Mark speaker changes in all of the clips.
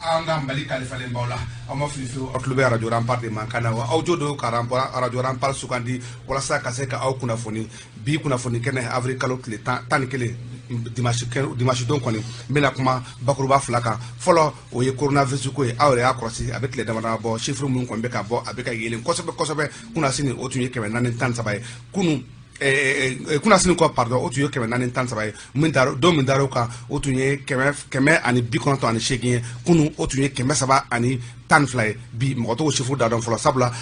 Speaker 1: anga Mali kalifalen bawla ama fifi atulube radio rampart de mankana wa audio do karamba radio rampart sukandi wala sa kaseka au kuna foni bi kuna foni kene avril kalo kile tan kele dimanche don koni mbena kuma bakuruba flaka folo o ye coronavirus ko e awre akrosi avec les demanda bo chiffre mun ko mbeka bo abeka yelen kosobe kuna sini o tunye keme nanen tan sabaye kunu kuna sini ko pardon o tunye keme nanen tan sabaye mun daro do mun daro ka o tunye keme ani bi konto ani shekin kunu o tunye keme saba ani tan fly bi mo to chiffre da don folo sabla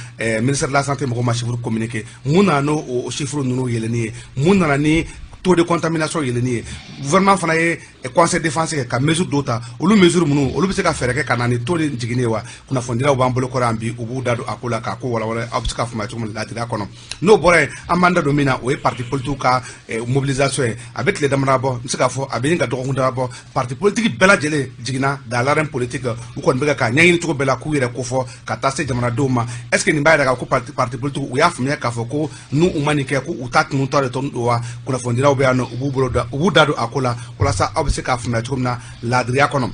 Speaker 1: ministère de la santé mo ma chiffre communiquer muna no o chiffre nunu yeleni muna ni taux de contamination yeleni gouvernement fana ye conseil défense ka mesure dota olu mesure munu olu be se ka fere ke kanani taux de jigine wa kuna fondira ba mbolo ko rambi ubu dadu akula ka ko wala abska fuma to mun latira kono no bore amanda do mina o parti politique ka mobilisation avec les damarabo msika fo abenga do ko ndabo parti politique bela jele jigina dans l'arène politique u ko mbega ka nyayini to bela ku yere ko fo ka tasse jamana do ma est ce que ni bayra ka ko parti politique u ya fumya ka fo ko nu umani ke ko utat nu tore to wa kuna fondira obeano ubu dadu akula wala sa obse ka fumya to na ladria kono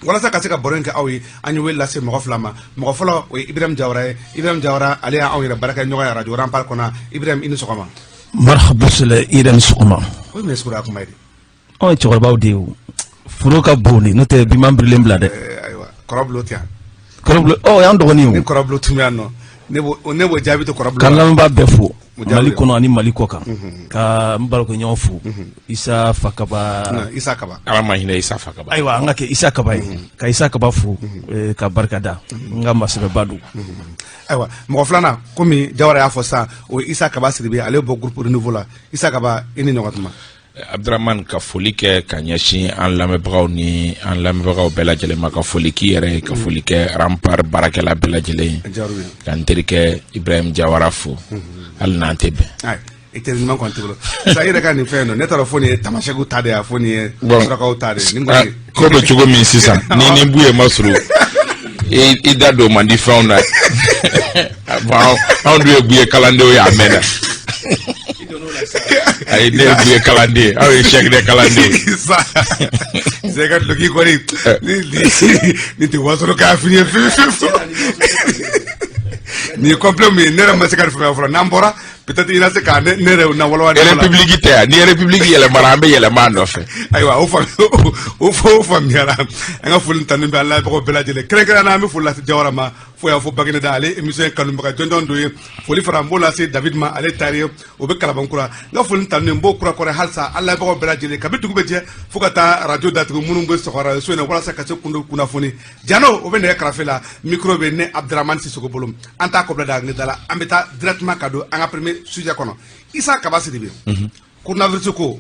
Speaker 1: wala sa kasika borenke awi anyu wela se mo flama mo folo o Ibrahim Jawara ali a awira baraka nyoga radio rampal kona Ibrahim ini sokoma
Speaker 2: marhaba sele Ibrahim sokoma
Speaker 1: o me sura ko maydi
Speaker 2: o chorba diu furuka boni note bi mambrelem blade
Speaker 1: aywa koroblo tia
Speaker 2: o yan dogoni
Speaker 1: ni koroblo tumiano nebo jabi to koroblo
Speaker 2: kan ba befu mali kono ani mali koka ka mbal ko nyofu isa fakaba
Speaker 3: ama hina isa fakaba
Speaker 2: aywa ngake isa kaba ka isa kaba fu ka barkada ngamba sebe badu
Speaker 1: aywa mo flana komi Jawara ya fo sa o isa kaba siribe ale bo groupe renouveau la isa kaba ini nyotuma
Speaker 3: Abdraman ka foli kɛ ka ɲɛsin an lamɛnbagaw ni an lamɛnbagaw bɛɛ lajɛlen ma ka foli k'i yɛrɛ ka foli kɛ Rampart baarakɛla bɛɛ lajɛlen ka n terikɛ Ibrahim Jawara fo hali n'an tɛ bɛn
Speaker 1: éternellement comptable ça yɛrɛ ka nin fɛn no ne tara fo ni tamasegu ta de fo ni surakaw ta de ni
Speaker 3: ko bɛ cogo min sisan ni bu ye masuru i da do man di fɛnw na anw dun ye bu ye kalandenw ye a mɛnna ay ne bu ye kalande aw ye chèque de kalande
Speaker 1: c'est que le qui connaît ni te wasoro ka fini ni complet mais ne ma se ka fo nambora peut-être il a se ka ne na wala
Speaker 3: république te ni république yele marambe yele ma no fe
Speaker 1: aywa o fo miara nga fulin tan be Allah ko bela jele krekra na mi fulla Jawara ma fo ya fo bagene dale émission kanu baka jondon do foli fara mbola se David ma ale tari o be kala bankura nga fulin tan mbo kura kore halsa Allah ko bela jele ka bitu be je fo kata radio datu munu be sokhara so na wala sa ka se kundu kuna foni jano o be ne krafela micro be ne Abdraman Sissoko bolum anta ko bela ni dala ambeta directement kado anga premier sujet kono isa kabasi dibe coronavirus ko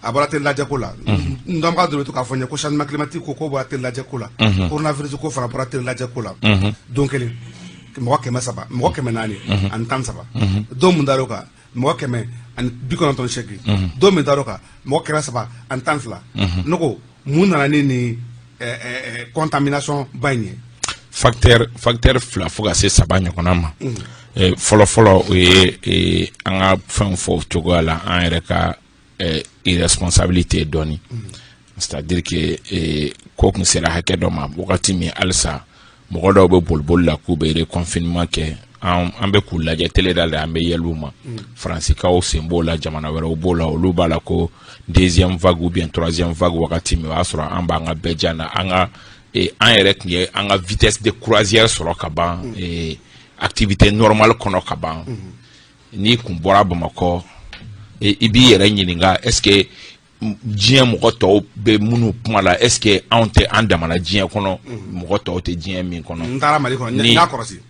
Speaker 1: abarate lajako la ndamba do to ka fonye ko changement climatique ko barate lajako la coronavirus ko fara barate lajako la donc ele mo ke masaba mo ke menani an tan saba do mun daroka mo ke me an bikono ton sheki do mun daroka mo ke masaba an tan fla noko mun na ni contamination bagné
Speaker 3: facteur fla fuga se saba nyakona ma folo o ye an ka fɛn fɔ cogoya la an yɛrɛ ka irresponsabilité dɔɔni c'est-à-dire que ko kun sera hakɛ dɔ ma wagati min halisa mɔgɔ dɔw bɛ boliboli la k'u bɛ reconfinement kɛ an bɛ k'u lajɛ télé da la an bɛ yɛl'u ma faransikaw sen b'o la jamana wɛrɛw b'o la olu b'a la ko deuxième vague ou bien troisième vague wagati min o y'a sɔrɔ an b'an ka bɛɛ jan na an ka an yɛrɛ tun ye an ka vitesse de croisière sɔrɔ ka ban activité normale kono ka ban ni kun bɔra Bamakɔ i b'i yɛrɛ ɲininka est ce que diɲɛ mɔgɔ tɔw bɛ minnu kuma la est ce que anw tɛ an damana diɲɛ kɔnɔ mɔgɔ tɔw tɛ diɲɛ min kɔnɔ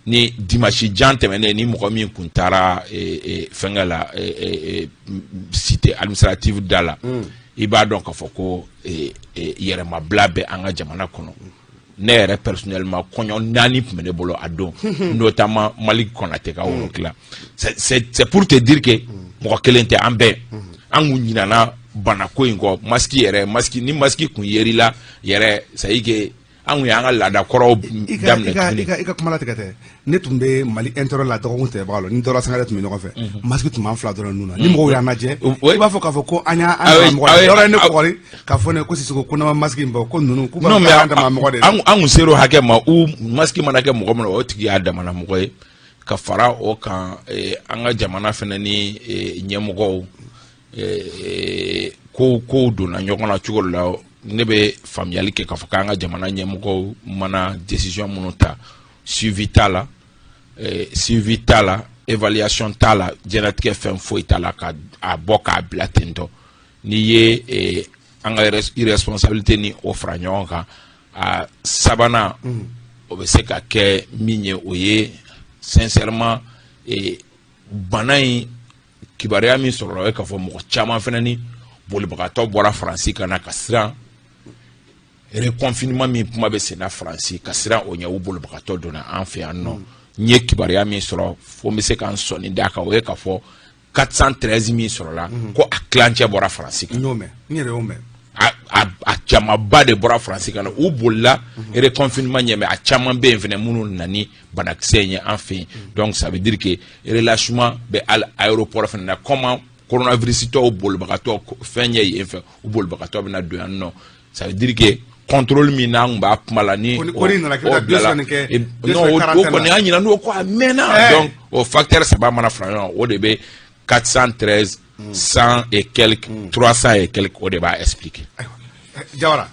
Speaker 3: ni dimanche jan tɛmɛnen ni mɔgɔ min kun taara fɛnkɛ la cité administrative da la i b'a dɔn k'a fɔ ko yɛrɛmabila bɛ an ka jamana kɔnɔ ne yɛrɛ personnellement kɔɲɔ 4 tun bɛ ne bolo a don notamment Mali Konate ka woro kila c'est pour te dire que mɔgɔ kelen tɛ an bɛɛ an kun ɲinana bana ko in kɔ masque ni masque kun yerila yɛrɛ c'est que an ya an ka laada kɔrɔw daminɛ
Speaker 1: tuguni i ka kuma latigɛ tɛ ne tun bɛ Mali intérêt la dɔgɔkun tɛ b'a la ni Dɔda Sangare tun bɛ ɲɔgɔn fɛ masque tun b'an fila dɔrɔn nun na ni mɔgɔw y'an lajɛ i b'a fɔ k'a fɔ ko an y'a mɔgɔ yɔrɔ ne kɔgɔri k'a fɔ ne ko Sisoko ko n'ama masque in bɔ ko ninnu k'u b'a fɛ an dama mɔgɔ de
Speaker 3: an kun ser'o hakɛ ma masque mana kɛ mɔgɔ min na o tigi y'a damana mɔgɔ ye ka fara o kan an ka jamana fɛnɛ ni ɲɛmɔgɔw ko donna ɲɔgɔn na cogo la ne bɛ faamuyali kɛ k'a fɔ k'an ka jamana ɲɛmɔgɔw mana décision minnu ta suivi t'a la évaluation t'a la diɲɛlatigɛ fɛn foyi t'a la ka a bɔ k'a bila ten tɔ n'i ye an ka irresponsabilité ni o fara ɲɔgɔn kan a sabanan o bɛ se ka kɛ min ye o ye sincèrement bana in kibaruya min sɔrɔla o ye k'a fɔ mɔgɔ caman fɛnɛ ni bolibagatɔ bɔra Faransi ka na ka siran reconfinement min kuma bɛ senna Faransi ka siran o ɲɛ u bolibagatɔ donna an fɛ yan nɔ n ye kibaruya min sɔrɔ fo n bɛ se k'an sɔnni d'a kan o ye k'a fɔ 413 min sɔrɔla ko a tilancɛ bɔra Faransi kan.
Speaker 1: N y'o mɛn n yɛrɛ y'o mɛn.
Speaker 3: a camanba de bɔra Faransi kan u bolila reconfinement ɲɛmɛ a caman bɛ yen fɛnɛ minnu nani banakisɛ in ye an fɛ yen donc ça veut dire que relâchement bɛ aéroport fɛnɛ na comment coronavirus tɔw bolibagatɔ fɛn ɲɛ yen fɛ u bolibagatɔ bɛna don yan nɔ ça veut dire que contrôle min n'an b'a kuma la ni o bilala non o kɔni an ɲinɛ n'o ko a mɛnna donc o facteur saba mana fara ɲɔgɔn o de bɛ 413 100 et quelques 300 et quelques o de b'a expliquer.
Speaker 1: Jawara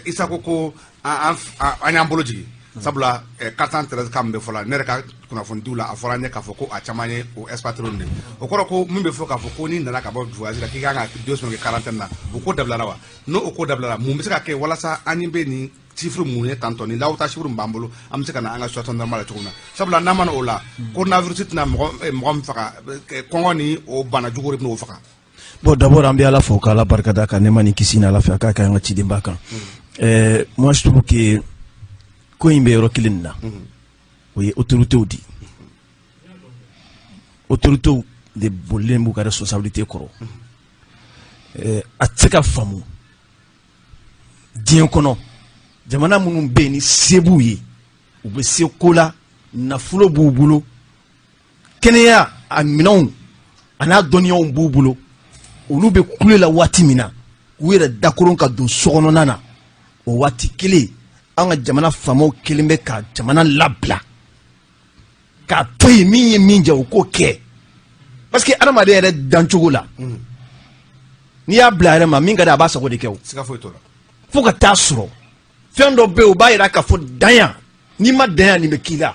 Speaker 1: Isa ko an y'an bolo jigin sabula 413 kam bɛ fɔ la ne yɛrɛ ka kunnafonidiw la a fɔra an ye k'a fɔ ko a caman ye o expatriés de o kɔrɔ ko min bɛ fɔ k'a fɔ ko ni nana ka bɔ voyage la k'i kan ka 2 semaines kɛ quarantaine na o ko dabilara wa n'o o ko dabilara mun bɛ se ka kɛ walasa an bɛ nin chiffre mun ye tantɔ ni lawta chiffre min b'an bolo an bɛ se ka na an ka situation normale cogo min na sabula n'an ma o la coronavirus tɛna mɔgɔ min faga kɔngɔ ni o bana jugu de bɛ n'o faga.
Speaker 2: Bon, d'abord, on Ala fo k'Ala barkada ka nema ni kisi na la fa ka nga chidimba kan. Moi je trouve que ko imbe yoro kilin na. Oui, autorité ou di. Autorité de bolembu ka responsabilité koro. Atseka famu. Dien kono. Jamana munun be ni sebu yi. Ube se kola na fulo bubulo. Kenya a minon ana doniya bubulo. Olu be kule la wati mina u yɛrɛ dakoron ka don sokɔnɔna na o wati kelen an ka jamana faamaw kelen bɛ ka jamana labila k'a to yen min ye min jɛ o k'o kɛ parce que adamaden yɛrɛ dancogo la n'i y'a bila yɛrɛ ma min ka di a b'a sago de kɛ o fo ka taa sɔrɔ fɛn dɔ bɛ yen o b'a yira k'a fɔ danya n'i ma danya nin bɛ k'i la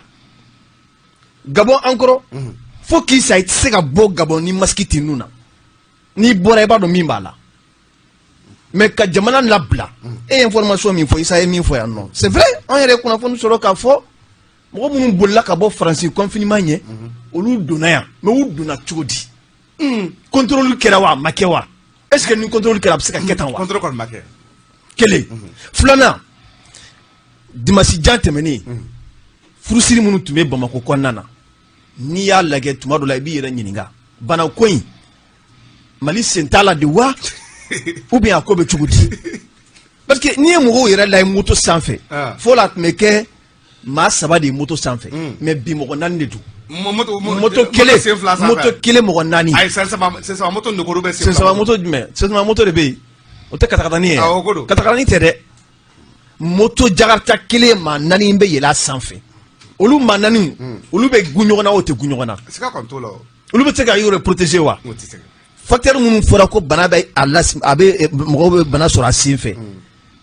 Speaker 2: Gabon an kɔrɔ fo k'i sa i tɛ se ka bɔ Gabon ni masque t'i nun na ni bɔra i b'a dɔn min b'a la mais ka jamana labila e information min fɔ Isa ye min fɔ yan nɔ c'est vrai an yɛrɛ kunnafoni sɔrɔ k'a fɔ mɔgɔ minnu bolila ka bɔ Faransi confinement ɲɛ olu donna yan mais u donna cogo di contrôle kɛra wa a ma kɛ wa est ce que ni contrôle kɛra a bɛ se ka kɛ tan wa
Speaker 1: contrôle kɔni ma kɛ
Speaker 2: kelen filanan dimanche jan tɛmɛnen furusiri minnu tun bɛ Bamako kɔnɔna na n'i y'a lajɛ tuma dɔ la i b'i yɛrɛ ɲininka bana ko in Mali sen t'a la de wa ou bien a ko bɛ cogo di parce que n'i ye mɔgɔw yɛrɛ lajɛ moto sanfɛ fo la tun bɛ kɛ maa 3 de ye moto sanfɛ mais bi mɔgɔ 4 de don moto kelen mɔgɔ 4
Speaker 1: ayi sen saba moto nogoro bɛ
Speaker 2: sen saba moto jumɛn sen saba moto de bɛ yen o tɛ katakatani ye katakatani tɛ dɛ moto jakarta kelen maa 4 bɛ yɛlɛ a sanfɛ olu maa 4 olu bɛ gun ɲɔgɔn na o tɛ gun ɲɔgɔn na olu bɛ se ka yɔrɔ protéger wa facteur minnu fɔra ko bana bɛ a bɛ mɔgɔw bɛ bana sɔrɔ a sen fɛ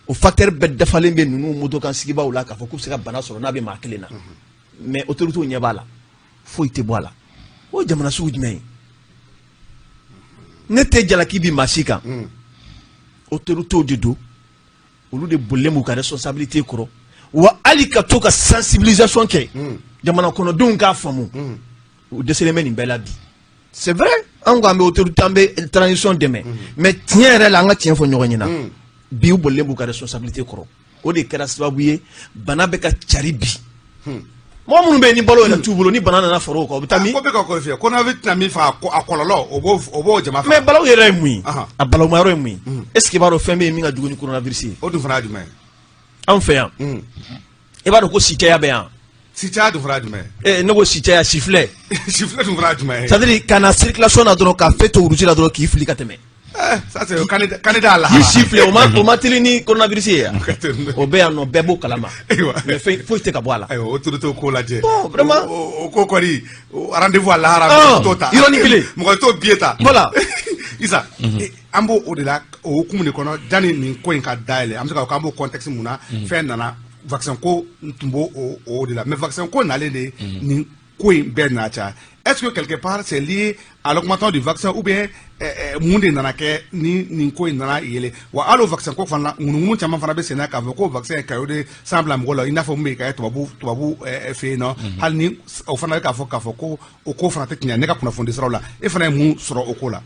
Speaker 2: o facteur bɛɛ dafalen bɛ ninnu moto kan sigibaw la k'a fɔ k'u bɛ se ka bana sɔrɔ n'a bɛ maa kelen na mais autorité ɲɛ b'a la foyi tɛ bɔ a la o jamana sugu jumɛn ye ne tɛ jalaki bi maa si kan autorité de don olu de bolilen b'u ka responsabilité kɔrɔ wa hali ka to ka sensibilisation kɛ jamana kɔnɔdenw k'a faamu u dɛsɛlen bɛ nin bɛɛ la bi c'est vrai an ko an bɛ autorité an bɛ transition dɛmɛ mais tiɲɛ yɛrɛ la an ka tiɲɛ fɔ ɲɔgɔn ɲɛna bi u bolilen b'u ka responsabilité kɔrɔ o de kɛra sababu ye bana bɛ ka cari bi mɔgɔ minnu bɛ yen ni balo yɛrɛ t'u bolo ni bana nana fara o kan o bɛ taa min.
Speaker 1: ko bɛ ka kɔrɔfɔ ko n'a bɛ tɛna min fa a kɔlɔlɔ o b'o jama fɛ.
Speaker 2: mais balawu yɛrɛ ye mun ye a balawuma yɔrɔ ye mun ye est ce que i b'a dɔn fɛn bɛ yen min ka jugu ni coronavirus ye.
Speaker 1: o dun fana ye jumɛn ye.
Speaker 2: an fɛ yan i b'a dɔn ko sicɛya bɛ yan
Speaker 1: sicɛya dun fɔra jumɛn
Speaker 2: ne ko sicɛya sifilɛ
Speaker 1: sifilɛ dun fɔra jumɛn
Speaker 2: c'est à dire ka na circulation na dɔrɔn ka fɛ to urusi la dɔrɔn k'i fili ka tɛmɛ
Speaker 1: ça c'est candidat la
Speaker 2: k'i sifilɛ o ma teli ni coronavirus ye yan o bɛ yan nɔ bɛɛ b'o kalama mais foyi tɛ ka bɔ a la
Speaker 1: ayiwa o autorité ko lajɛ
Speaker 2: vraiment
Speaker 1: o ko kɔni rendez-vous à lahara t'o ta
Speaker 2: yɔrɔnin kelen
Speaker 1: mɔgɔ t'o billet ta
Speaker 2: voilà
Speaker 1: Isa an b'o o de la o hukumu de kɔnɔ janni nin ko in ka dayɛlɛ an bɛ se k'a fɔ k'an b'o contexte mun na fɛn nana vaccin ko tun b'o o de la mais vaccin ko nalen de nin ko in bɛɛ nana caya est-ce que quelque part c'est lié à l'augmentation du vaccin ou bien mun de nana kɛ ni nin ko in nana yɛlɛ wa hali o vaccin ko fana ŋunuŋunu caman fana bɛ senna k'a fɔ ko vaccin ye kayo de sanbila mɔgɔw la i n'a fɔ mun bɛ kɛ tubabu fɛ yen nɔ hali ni o fana bɛ k'a fɔ ko o ko fana tɛ tiɲɛ ne ka kunnafoni siraw la e fana ye mun sɔrɔ o ko la.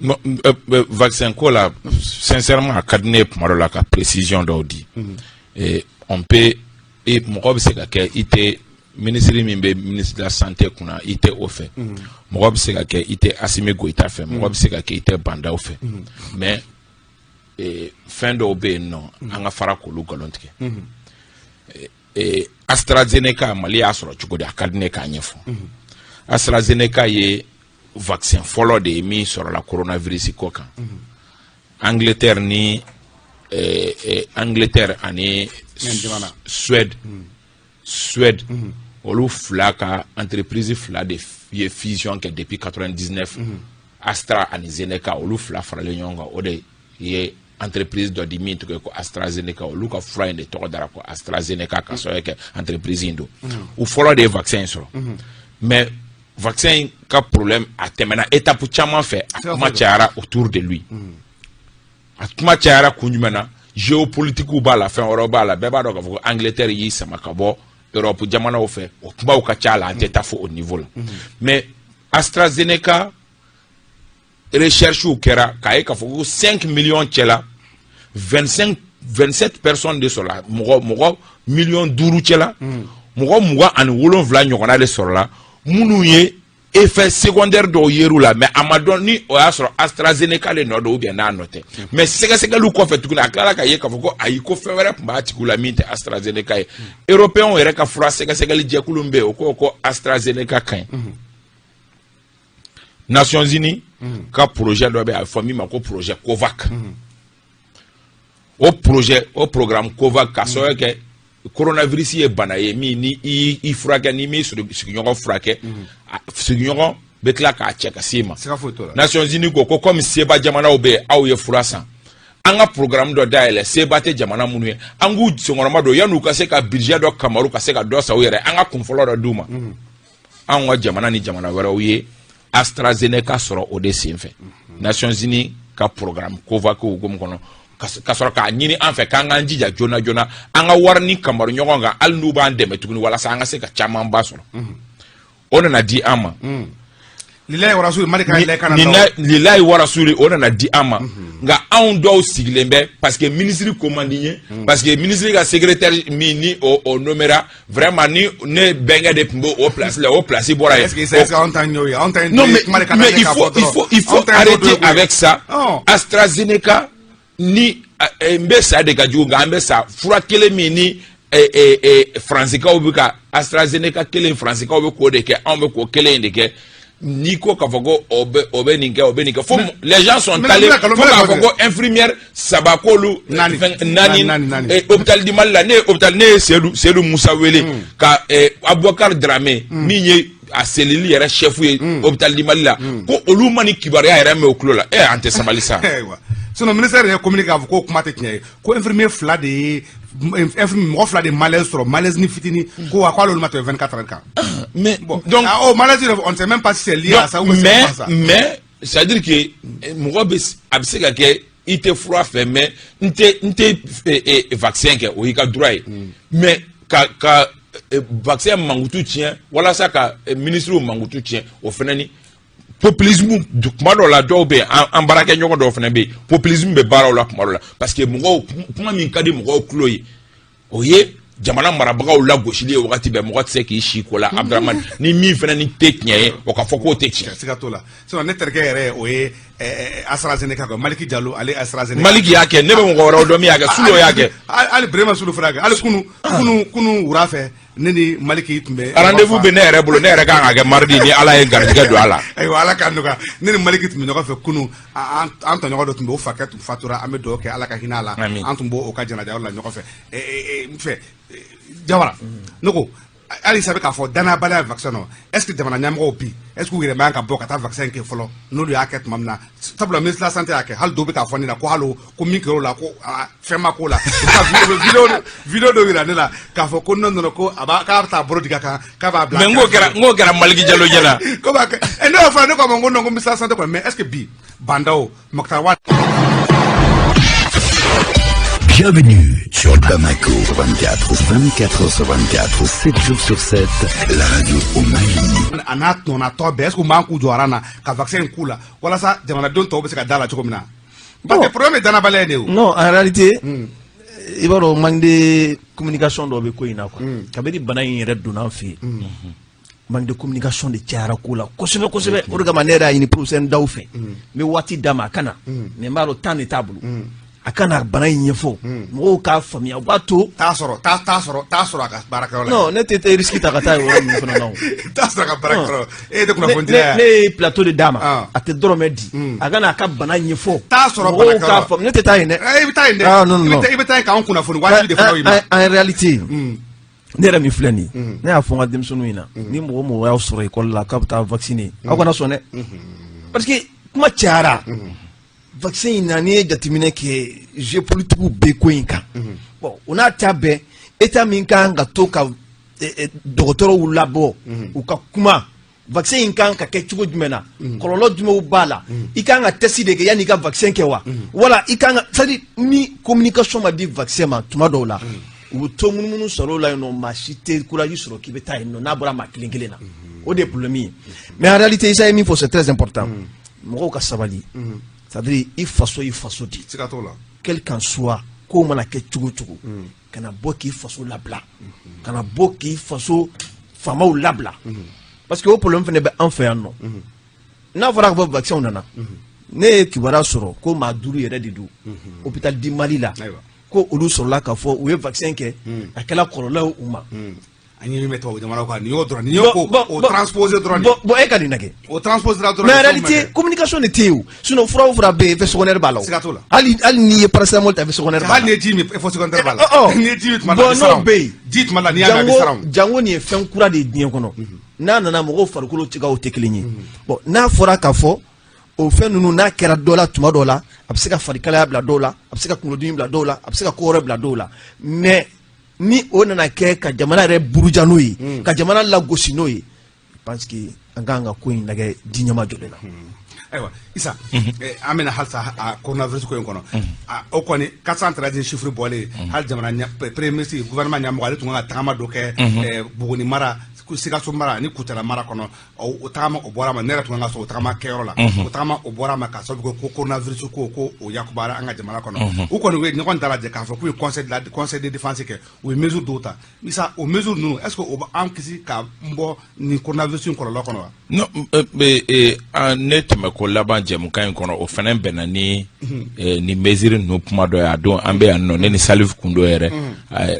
Speaker 3: vaccin ko la sincèrement a ka di ne ye tuma dɔ la ka précision dɔw di on peut mɔgɔ bɛ se ka kɛ i tɛ ministre min bɛ ministre de la santé kunna i tɛ o fɛ mɔgɔ bɛ se ka kɛ i tɛ Assimi Goïta fɛ mɔgɔ bɛ se ka kɛ i tɛ Bandaw fɛ mais fɛn dɔw bɛ yen nɔ an ka fara k'olu nkalon tigɛ AstraZeneca Mali y'a sɔrɔ cogo di a ka di ne k'a ɲɛfɔ AstraZeneca ye vaccin fɔlɔ de ye min sɔrɔla coronavirus ko kan Angleterre ni Angleterre ani Suède olu fila ka entreprise fila de ye fusion kɛ depuis 99 Astra ani Zeneca olu fila faralen ɲɔgɔn kan o de ye entreprise dɔ di min tɔgɔ ko AstraZeneca olu ka fura in de tɔgɔ dara ko AstraZeneca ka sɔrɔ kɛ entreprise in don u fɔlɔ de ye vaccin in sɔrɔ mais vaccin in ka problème a tɛmɛna étape caman fɛ a kuma cayara autour de lui a kuma cayara kun jumɛn na géopolitique b'a la fɛn wɛrɛw b'a la bɛɛ b'a dɔn k'a fɔ ko Angleterre y'i sama ka bɔ Europe jamanaw fɛ o kumaw ka ca la an tɛ taa fo au niveau la mais AstraZeneca recherche kɛra k'a ye k'a fɔ ko 5 millions cɛ la 27 personnes de sɔrɔla mɔgɔ million 5 cɛ la mɔgɔ 27 ɲɔgɔnna de sɔrɔla minnu ye effet secondaire dɔw yer'u la mais a ma dɔn ni o y'a sɔrɔ AstraZeneca le nɔ don ou bien n'a nɔ tɛ mais sɛgɛsɛgɛliw kɔfɛ tuguni a tilala k'a ye k'a fɔ ko ayi ko fɛn wɛrɛ tun b'a tigiw la min tɛ AstraZeneca ye européens yɛrɛ ka fura sɛgɛsɛgɛli jɛkulu min bɛ yen o ko AstraZeneca ka ɲi Nations Unies ka projet dɔ bɛ yen a bɛ fɔ min ma ko projet COVAX o programme COVAX ka sababu kɛ coronavirus ye bana ye min ni i furakɛ ni min sigiɲɔgɔn furakɛ sigiɲɔgɔn bɛ tila k'a cɛ ka se ma Nations Unies ko comme seba jamanaw bɛ aw ye fura san an ka programme dɔ dayɛlɛ seba tɛ jamana minnu ye an k'u sɔngɔnɔma don yan'u ka se ka budget dɔ kamaru ka se ka dɔ san u yɛrɛ an ka kunfɔlɔ dɔ d'u ma an ka jamana ni jamana wɛrɛw ye AstraZeneca sɔrɔ o de senfɛ Nations Unies ka programme COVAX hukumu kɔnɔ ka sɔrɔ k'a ɲini an fɛ k'an k'an jija joona joona an ka wari ni kamaru ɲɔgɔn kan hali n'u b'an dɛmɛ tuguni walasa an ka se ka camanba sɔrɔ o nana di an ma
Speaker 1: lilayi
Speaker 3: warasuli o nana di an ma nka anw dɔw sigilen bɛ parce que ministre ko man di ye parce que ministre ka secrétaire min ni o nommera vraiment ni ne bɛnkɛ de tun b'o o place la o place bɔra yen non mais il faut arrêter avec ça AstraZeneca ni n bɛ sa de ka jugu nka an bɛ sa fura kelen min ni Fransikaw bɛ ka AstraZeneca kelen Fransikaw bɛ k'o de kɛ anw bɛ k'o kelen de kɛ n'i ko k'a fɔ ko o bɛ nin kɛ o bɛ nin kɛ fo les gens sont allés fo k'a fɔ ko infirmière saba k'olu naani hôpital du Mali la ne ye Seydou Musa wele ka Aboubacar Dramé min ye a selili yɛrɛ chef ye hôpital du Mali la ko olu ma ni kibaruya yɛrɛ mɛn o tulo la an tɛ sabali sa
Speaker 1: sinon ministère yɛrɛ communiqué k'a fɔ ko kuma tɛ tiɲɛ ye ko infirmier fila de ye mɔgɔ fila de malaise sɔrɔ malaise ni fitini ko a ko ale olu ma tɛmɛ 24 heures kan
Speaker 3: mais
Speaker 1: bon donc malaise on ne sait même pas si c'est lié à ça ou c'est pas ça
Speaker 3: mais c'est à dire que mɔgɔ bɛ a bɛ se ka kɛ i tɛ fura fɛ mais n tɛ vaccin kɛ o y'i ka droit ye mais ka vaccin mankutu tiɲɛ walasa ka ministre mankutu tiɲɛ o fana ni populisme kuma dɔw la dɔw bɛ an baarakɛ ɲɔgɔn dɔw fana bɛ populisme bɛ baaraw la kuma dɔw la parce que mɔgɔw kuma min ka di mɔgɔw tulo ye o ye jamana marabagaw la gosili ye wagati bɛɛ mɔgɔ tɛ se k'i si ko la Abdramane ni min fana ni tɛ tiɲɛ ye o ka fɔ k'o tɛ tiɲɛ.
Speaker 1: siga t'o la sinon ne terikɛ yɛrɛ o ye AstraZeneca quoi Maliki Jalo ale AstraZeneca.
Speaker 3: Maliki y'a kɛ ne bɛ mɔgɔ wɛrɛw dɔn min y'a kɛ Sulo y'a kɛ.
Speaker 1: hali Birama Sulu fana y'a kɛ hali kunu wura fɛ ne ni Maliki tun bɛ.
Speaker 3: rendez-vous bɛ ne yɛrɛ bolo ne yɛrɛ kan ka kɛ mardi ni Ala ye garijɛgɛ don a la.
Speaker 1: ayiwa Ala k'an nɔgɔya ne ni Maliki tun bɛ ɲɔgɔn fɛ kunu an tɔɲɔgɔn dɔ tun bɛ o fakɛ tun fatura an bɛ dugawu kɛ Ala ka hinɛ a la an tun b'o ka janaja la ɲɔgɔn fɛ Jawara ne ko hali sabe k'a fɔ danabaliya vaccin nɔ est-ce que jamana ɲɛmɔgɔw bi est-ce que u yɛrɛ man ka bɔ ka taa vaccin kɛ fɔlɔ n'olu y'a kɛ tuma min na sabula ministre de la santé y'a kɛ hali dɔw bɛ k'a fɔ ne la ko hali ko min kɛr'o la ko fɛn ma k'o la vidéo dɔ yira ne la k'a fɔ ko nɔnɔ ko k'a bɛ taa bolo dig'a kan k'a b'a bila.
Speaker 3: mais n'o kɛra Maliki Jalo ɲɛna.
Speaker 1: ko b'a kɛ ne y'a fɔ ne ko a ma ko non ko ministre de la santé kɔni mais est-ce que bi Bandao Mokhtar Wade.
Speaker 4: Bienvenue sur Bamako 24 7 jours sur 7, la radio au Mali.
Speaker 1: Ana tɔnɔ tɔ bɛɛ est-ce que u m'an k'u jɔyɔrɔ na ka vaccin k'u la walasa jamanadenw tɔw bɛ se ka da la cogo min na. parce que problème ye danabaliya ye de o.
Speaker 2: non en réalité i b'a dɔn manque de communication dɔ bɛ ko in na quoi. kabini bana in yɛrɛ donna an fɛ yen manque de communication de cayara ko la kosɛbɛ kosɛbɛ o de kama ne yɛrɛ y'a ɲini professeur Ndaw fɛ n bɛ waati d'a ma a ka na mais n b'a dɔn temps de t'a bolo. a ka na bana in ɲɛfɔ mɔgɔw k'a faamuya u b'a to
Speaker 1: t'a sɔrɔ a ka baarakɛyɔrɔ la.
Speaker 2: non ne tɛ risque ta ka taa yɔrɔ min fana na o.
Speaker 1: t'a sɔrɔ a ka baarakɛyɔrɔ e tɛ kunnafoni dila
Speaker 2: ne ye plateau de d'a ma a tɛ dɔrɔmɛ di a ka na a ka bana ɲɛfɔ
Speaker 1: t'a sɔrɔ
Speaker 2: mɔgɔw k'a faamu ne tɛ taa yen dɛ.
Speaker 1: i bɛ taa yen dɛ i bɛ taa yen k'an kunnafoni wajibi de fɔlɔ i ma.
Speaker 2: en réalité ne yɛrɛ min filɛ nin ye ne y'a fɔ n ka denmisɛnninw ɲɛna ni mɔgɔ mɔgɔ y'aw sɔrɔ école la k'a bɛ taa vacciner aw kana sɔn dɛ parce que kuma cayara. vaccin in na n'i ye jateminɛ kɛ géopolitique bɛ ko in kan bon o n'a ta bɛɛ état min kan ka to ka dɔgɔtɔrɔw labɔ u ka kuma vaccin in kan ka kɛ cogo jumɛn na kɔlɔlɔ jumɛnw b'a la i kan ka test de kɛ yanni i ka vaccin kɛ wa wala i kan ka c'est à dire ni communication ma di vaccin ma tuma dɔw la u bɛ to munumunu sɔrɔ o la yen nɔ maa si tɛ courage sɔrɔ k'i bɛ taa yen nɔ n'a bɔra maa kelen kelen na o de ye problème ye mais en réalité Isa ye min fɔ c'est très important mɔgɔw ka sabali. c'est-à-dire i faso di quel qu'en soit ko mana kɛ cogo cogo kana bɔ k'i faso labila kana bɔ k'i faso faamaw labila parce que o problème fana bɛ an fɛ yan nɔ n'a fɔra ka fɔ vaccin nana ne ye kibaruya sɔrɔ ko maa 5 yɛrɛ de don hôpital di Mali la ko olu sɔrɔla k'a fɔ u ye vaccin kɛ a kɛla kɔlɔlɔ ye u ma.
Speaker 1: an ye mɛ tubabu jamana kan nin y'o dɔrɔn nin y'o ko o transposer dɔrɔn
Speaker 2: bon e ka nin lajɛ
Speaker 1: o transposer dɔrɔn
Speaker 2: mais en réalité communication de tɛ yen o sinon fura o fura bɛ yen effet secondaire b'a la o
Speaker 1: siga t'o la
Speaker 2: hali n'i ye paracétamol ta effet secondaire b'a la
Speaker 1: hali n'i ye ji min effet secondaire b'a la n'i ye ji min tuma la
Speaker 2: bon n'o bɛ yen
Speaker 1: ji tuma la n'i y'a mɛn a bɛ siran o
Speaker 2: jango nin ye fɛn kura de ye diɲɛ kɔnɔ n'a nana mɔgɔw farikolo cogoyaw tɛ kelen ye bon n'a fɔra k'a fɔ o fɛn ninnu n'a kɛra dɔ la tuma dɔw la a bɛ se ka farikalaya bila dɔw la a bɛ se ka kunkolodimi bila dɔw la a bɛ se ka ko wɛrɛ bila dɔw la mais ni o nana kɛ ka jamana yɛrɛ buruja n'o ye ka jamana lagosi n'o ye je pense que an kan ka ko in lajɛ di ɲɛma jɔlen na.
Speaker 1: ayiwa Isa an bɛna halisa coronavirus ko in kɔnɔ o kɔni 413 chiffre bɔlen hali jamana premier ministre gouvernement ɲɛmɔgɔ ale tun kan ka tagama dɔ kɛ Buguni mara Sikaso mara ni Kutala mara kɔnɔ o tagama o bɔra ma ne yɛrɛ tun kan ka sɔrɔ o tagama kɛyɔrɔ la o tagama o bɔra ma ka sababu kɛ ko coronavirus ko o yakubara an ka jamana kɔnɔ u kɔni u ye ɲɔgɔn dalajɛ k'a fɔ k'u ye conseil de défense kɛ u ye mesure dɔw ta Isa o mesure ninnu est ce que o b'an kisi ka bɔ nin coronavirus in kɔlɔlɔ kɔnɔ wa.
Speaker 3: non ne tɛmɛ ko laban jɛmukan in kɔnɔ o fana bɛnna ni ni mesure ninnu kuma dɔ ye a don an bɛ yan nɔ ne ni Salifu kun dɔ yɛrɛ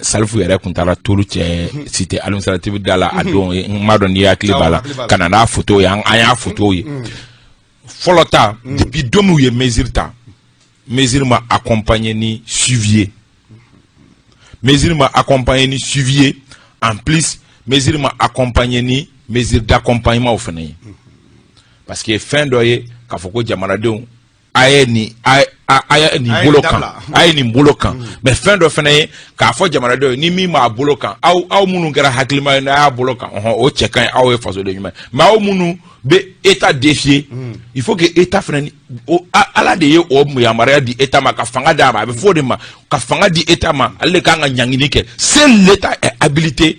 Speaker 3: Salifu yɛrɛ kun taara turu cɛ cité administrative da la a don n m'a dɔn n'i hakili b'a la ka na n'a photo ye an y'a photo ye fɔlɔ ta depuis don min u ye mesure ta mesure ma accompagné ni suivi ye mesure ma accompagné ni suivi ye en plus mesure ma accompagné ni mesure d'accompagnement o fana ye parce que fɛn dɔ ye k'a fɔ ko jamanadenw a ye nin bolo kan mais fɛn dɔ fana ye k'a fɔ jamanadenw ye ni min b'a bolo kan aw minnu kɛra hakilima ye n'a y'a bolo kan o cɛ ka ɲi aw ye fasoden ɲuman ye mais aw minnu bɛ état défier il faut que état fana ala de ye o yamaruya di état ma ka fanga d'a ma a bɛ fɔ o de ma ka fanga di état ma ale de kan ka ɲangini kɛ seul l'état est habilité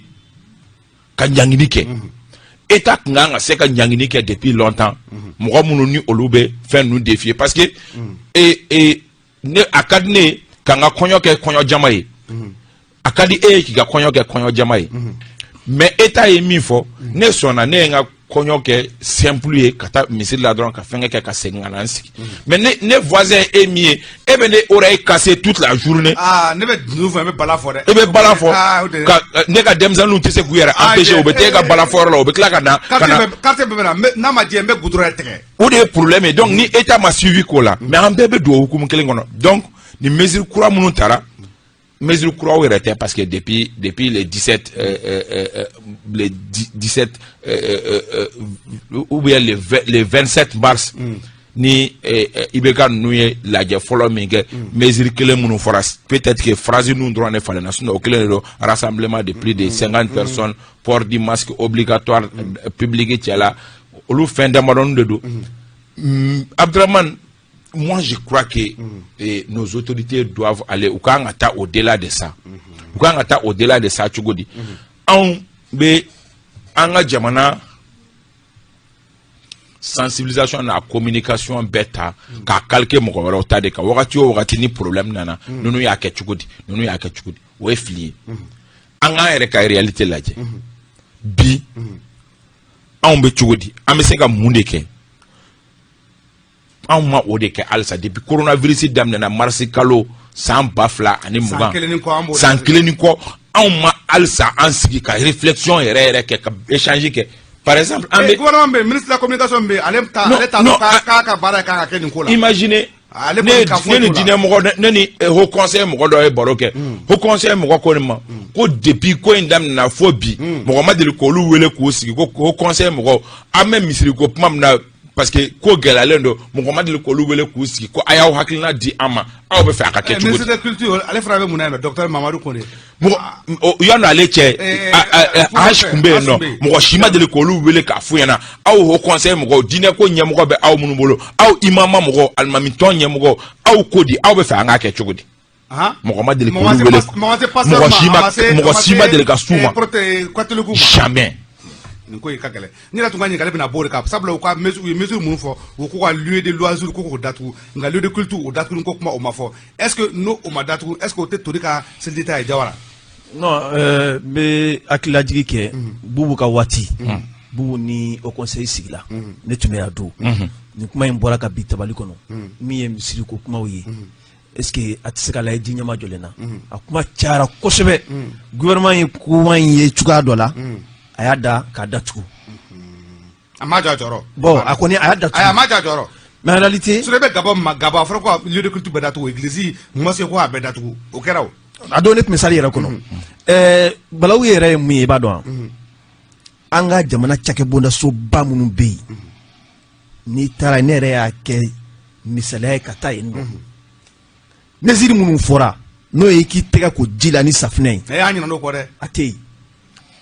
Speaker 3: ka ɲangini kɛ état kun kan ka se ka ɲangini kɛ depuis longtemps mɔgɔ minnu ni olu bɛ fɛn ninnu défier parce que ne a ka di ne ye ka n ka kɔɲɔ kɛ kɔɲɔ jama ye a ka di e k'i ka kɔɲɔ kɛ kɔɲɔ jama ye mais état ye min fɔ ne sɔnna ne ye n ka kɔɲɔ kɛ simple ye ka taa misiri la dɔrɔn ka fɛnkɛ kɛ ka segin ka na n sigi mais ne voisin e min ye e bɛ ne oreille cassée toute la journée
Speaker 1: ne bɛ dunu fɔ n bɛ bala fɔ dɛ
Speaker 3: e bɛ bala fɔ ka ne ka denmisɛnninw tɛ se k'u yɛrɛ empêcher u bɛ taa e ka bala fɔ yɔrɔ la u bɛ tila ka na
Speaker 1: carte bɛ na n'a ma jɛ n bɛ goudron tigɛ
Speaker 3: o de ye problème ye donc ni état ma suivi k'o la mais an bɛɛ bɛ don o hukumu kelen kɔnɔ donc ni mesure kura minnu taara mesure kuraw yɛrɛ tɛ parce que depuis les 17 ou bien les 27 mars ni i bɛ ka ninnu ye lajɛ fɔlɔ min kɛ mesure kelen minnu fɔra peut-être que phrase ninnu dɔrɔn de falenna sinon o kelen de don rassemblement de plus de 50 personnes port du masque obligatoire public cɛ la olu fɛn damadɔni de don Abdraman, moi je crois que nos autorités doivent aller au-delà de ça. Au-delà de ça, Tchougoudi. On be anga jamana sensibilisation na communication beta ka calquer mo ko ta de ka wakati ni problème nana nunu ya ke Tchougoudi o fili anga ere ka réalité laje bi on be Tchougoudi am se ka munde ke an ma o de kɛ alisa depuis coronavirus daminɛna marsi kalo san 2000 ani 20 san kelen ni kɔ an ma alisa an sigi ka réflexion yɛrɛ kɛ ka échange kɛ par exemple an bɛ
Speaker 1: gouvernement bɛ ministre de la communication bɛ ale ta ka baara kan ka kɛ nin ko la
Speaker 3: imaginez ne ni diinɛ mɔgɔ ne ni haut conseil mɔgɔ dɔ ye baro kɛ haut conseil mɔgɔ ko ne ma ko depuis ko in daminɛna fo bi mɔgɔ ma deli k'olu wele k'u sigi ko haut conseil mɔgɔ an bɛ misiri ko kuma min na parce que ko gɛlɛyalen don mɔgɔ ma deli k'olu wele k'u sigi ko a y'aw hakilina di an ma aw bɛ fɛ a ka kɛ cogo di.
Speaker 1: ministre de culture ale fana bɛ mun na yen nɔ docteur Mamadu Kone.
Speaker 3: yanni ale cɛ âge kun bɛ yen nɔ mɔgɔ si ma deli k'olu wele k'a f'u ɲɛna aw haut conseil mɔgɔw diinɛ ko ɲɛmɔgɔ bɛ aw minnu bolo aw imama mɔgɔw alimamitɔn ɲɛmɔgɔ aw ko di aw bɛ fɛ an k'a kɛ cogo di. mɔgɔ ma deli k'olu wele mɔgɔ si ma deli ka s'u ma jamais.
Speaker 1: Nin ko ka gɛlɛn ni yɛrɛ tun ka ɲininkali bɛna bɔ o de kan sabula u ka mesure minnu fɔ u k'u ka lieu de loisir ko k'o datugu nka lieu de culture o datugu ko kuma o ma fɔ est ce que n'o o ma datugu est ce que o tɛ tori ka selidita ye Jawara.
Speaker 2: non n bɛ hakililajigi kɛ Bubu ka waati Bubu ni o conseil sigila ne tun bɛ yan don nin kuma in bɔra ka bi tabali kɔnɔ min ye misiri ko kumaw ye est ce que a tɛ se ka lajɛ di ɲɛma jɔlen na a kuma cayara kosɛbɛ gouvernement ye kuma in ye cogoya dɔ la a y'a da k'a datugu
Speaker 1: a ma jɔ a jɔyɔrɔ
Speaker 2: bon a kɔni a y'a datugu
Speaker 1: a ma jɔ a jɔyɔrɔ mais
Speaker 2: en réalité
Speaker 1: sur bɛ Gabon ma Gabon a fɔra ko lieu de culture bɛɛ datugu église ma se ko a bɛɛ datugu o kɛra o
Speaker 2: a don ne tun bɛ sali yɛrɛ kɔnɔ Balawu yɛrɛ ye mun ye i b'a dɔn an ka jamana cakɛbondasoba minnu bɛ yen n'i taara ne yɛrɛ y'a kɛ misaliya ye ka taa yen nɔ mesure minnu fɔra n'o ye k'i tɛgɛ ko ji la ni safunɛ ye
Speaker 1: e y'a ɲinɛ n'o kɔ dɛ
Speaker 2: a tɛ yen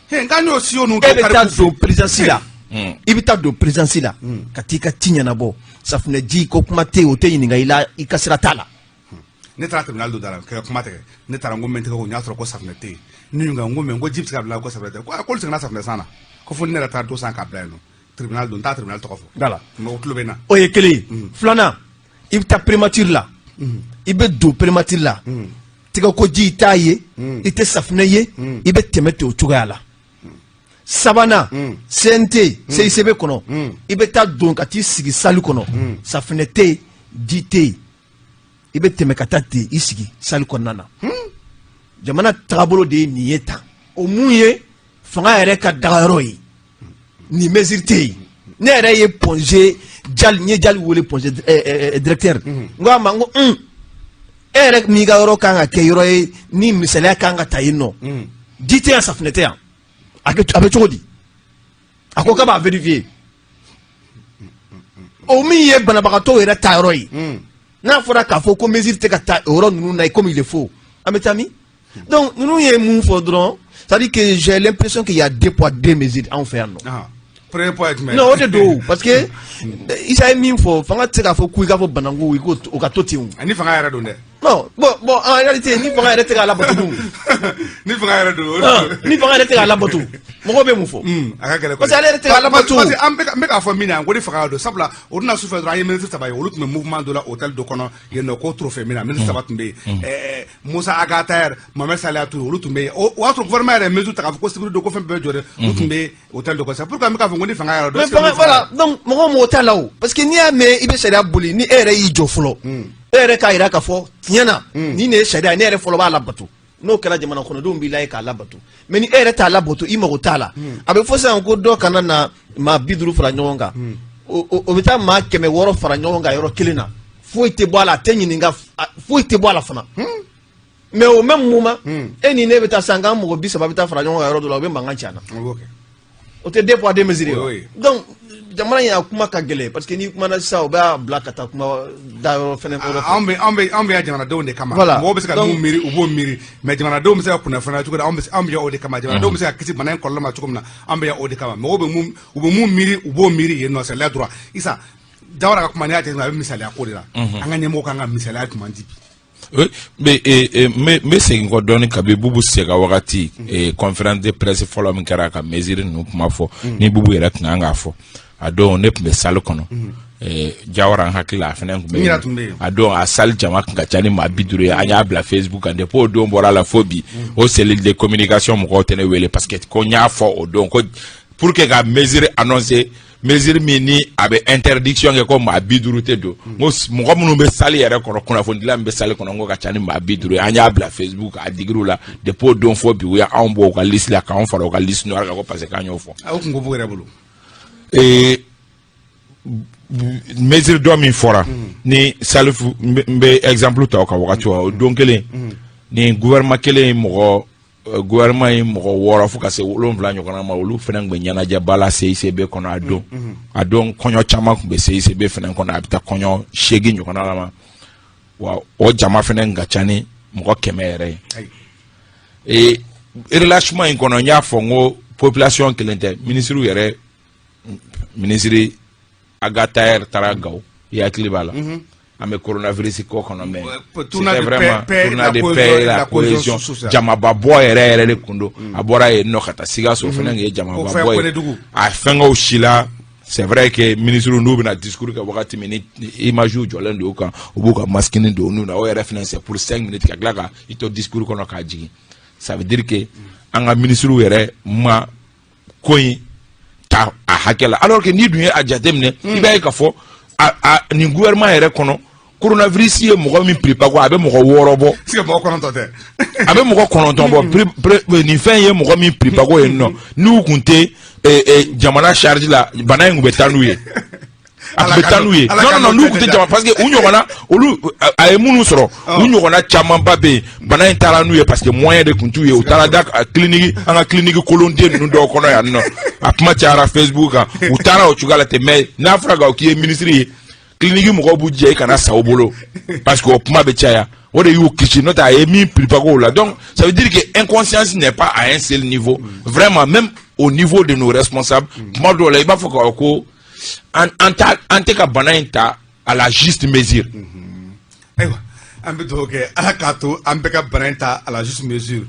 Speaker 1: n ka ɲ'o si o ninnu
Speaker 2: e bɛ taa don présidence la i bɛ taa don présidence la ka t'i ka ci ɲɛnabɔ safunɛji ko kuma tɛ yen o tɛ ɲininka i la i ka sira t'a la
Speaker 1: ne taara tribunal dɔ da la ka kuma tigɛ ne taara n ko n bɛ n tɛgɛ ko n y'a sɔrɔ ko safunɛ tɛ yen ne ɲininka n ko mɛ n ko ji bɛ se ka bila ko safunɛ tɛ k'olu seginna safunɛ san na ko fo ne yɛrɛ taara do san k'a bila yen nɔ tribunal don n t'a tribunal tɔgɔ fɔ
Speaker 2: voilà
Speaker 1: mɛ o tulo bɛ n na
Speaker 2: o ye kelen ye filanan i bɛ taa primature la i bɛ don primature la tɛgɛ ko ji i t'a ye i tɛ safunɛ ye i bɛ tɛmɛ ten o cogoya la sabanan CNT CICB kɔnɔ i bɛ taa don ka t'i sigi salle kɔnɔ safunɛ tɛ yen ji tɛ yen i bɛ tɛmɛ ka taa ten i sigi salle kɔnɔna na jamana tagabolo de ye nin ye tan o mun ye fanga yɛrɛ ka dagayɔrɔ ye nin mesure tɛ yen ne yɛrɛ ye Ponge Jali n ye Jali wele Ponge directeur n ko a ma n ko e yɛrɛ min ka yɔrɔ kan ka kɛ yɔrɔ ye ni misaliya kan ka ta yen nɔ ji tɛ yan safunɛ tɛ yan a bɛ cogo di a ko k'a b'a vérifier o min ye banabagatɔw yɛrɛ ta yɔrɔ ye n'a fɔra k'a fɔ ko mesure tɛ ka taa o yɔrɔ ninnu na comme il le faut an bɛ taa min donc ninnu ye mun fɔ dɔrɔn c'est à dire que j'ai l'impression qu'il y a 2 poids 2 mesures anw fɛ yan nɔ
Speaker 1: premier point jumɛn
Speaker 2: non o de don parce que Isa ye min fɔ fanga tɛ se k'a fɔ k'u i k'a fɔ bananku i ko o ka to ten o
Speaker 1: ani fanga yɛrɛ don dɛ
Speaker 2: Non, bon, en réalité, ni fanga arrêter à la bateau.
Speaker 1: Ni fanga arrêter.
Speaker 2: Ni fanga arrêter à la bateau. Mon be mu fo. Parce que arrêter à la bateau.
Speaker 1: Parce que am ka fo mina ngodi fanga do sabla oduna su fedra ministre tabaye olu me mouvement de la hôtel de kono yeno ko trophée mina ministre tabat mbe Moussa Agater Mohamed Salatu olu tumbe o autre gouvernement est mesure ta ko sibiru do ko fe be jore olu tumbe hôtel de ko ça pourquoi me ka fo ngodi fanga do.
Speaker 2: Mais voilà, donc mon hôtel là-haut parce que ni a me ibe sharia boli ni ere yi joflo. Ere ka ira ka fo tiana ni ne sharia ni ere folo ba la bateau. No kala jamana kono do mbi lai ka la bateau. Mais ni ere ta la bateau i mo tala. Abe fo sa ko do kana na ma biduru fara nyonga. O bita ma keme woro fara nyonga yoro kilina. Fo ite bo ala tenyininga fo ite bo ala fana. Mais au même moment eni ne beta sanga mo bi sa bita fara nyonga yoro do la be manga chana.
Speaker 1: OK.
Speaker 2: O te deux poids deux mesures.
Speaker 1: Oui.
Speaker 2: Donc jamana ya kuma ka gele parce que ni kuma na sa o ba black ata kuma da fene ko
Speaker 1: ambe ya jamana do ne kama mo be se ka mu miri ubo miri mais jamana do me se ka kuna fana tuko ambe ya o de kama jamana do me se ka kisi banan ko lama tuko na ambe ya o de kama mo be mu miri ubo miri ye no c'est le droit isa dawara ka kuma ne ate na misali akodi la anga nyemo ka nga misali atuma ndipi.
Speaker 3: Oui, mais c'est une donne que Boubou Sega Wagati et conférence de presse follow me karaka mesure nous ma fo ni Boubou era nga fo ado ne me salo kono jawara hakila fenen ko ado a sal jama ka chani ma bidure anya bla Facebook and po do mbora la phobie au cellule de communication mo ko tene wele parce que ko nya fo o donc pour que ga mesure annoncer mesure mini abe interdiction ke ko ma biduru te do mo ko munu be sali yere ko kuna fo ndila be sali kono ngo ka chani ma biduru anya bla Facebook a digru la de po do fo bi we a on bo ka list la ka on faro ka list no ko parce que anyo fo
Speaker 1: a ko ngo bo re bulu
Speaker 3: mesure do mi fora ni salfu be exemple to ka wakati wa donc ni gouvernement kele mo gouvernement yi mo wora fu ka se wolonvla nyokona ma olu fena ngbe nyana ja bala CICB kono adon konyo chama ku be CICB fena kono abita konyo shegi nyokona la ma wa o jama fena ngachani mo kemere relâchement in kono nya fongo population kelente ministre yere ministre Agater Taragaw ya klibala ame coronavirus ko kono me c'est vraiment tourna de paix la cohésion jama babo ere le kundo abora e no kata siga so fena nge jama babo a fengo shila c'est vrai que ministre nous na discours ka wakati minute image jolande o kan obuka maskini do nous na o référence pour 5 minutes ka glaka ito discours kono ka jigi ça veut dire que anga ministre yere ma koyi ta a hakela alors que ni duye a jatemne ibaye ka fo ni gouvernement ere kono coronavirus ye mo mi prepare ko abe mo worobo
Speaker 1: si mo kono to te
Speaker 3: abe mo kono to bo ni fin ye mo mi prepare ko no ni kunte jamana charge la bana ngube tanuye akbetanuye non nous kunte jama parce que unyogona olu aemunu soro unyogona chama babe bana intaranuye parce que moyen de kuntuye utarada clinique anga clinique kolonde nu do kono ya no apma chara Facebook utara ochugala te mais na fraga okie ministry clinique mo ko budje kana saobolo parce que opma be chaya o de you kitchen not a emi prepare là donc ça veut dire que inconscience n'est pas à un seul niveau vraiment même au niveau de nos responsables moi do la iba foka ko ante ka banainta à la juste mesure
Speaker 1: aywa ambe do ke akato ambe ka banainta à la juste mesure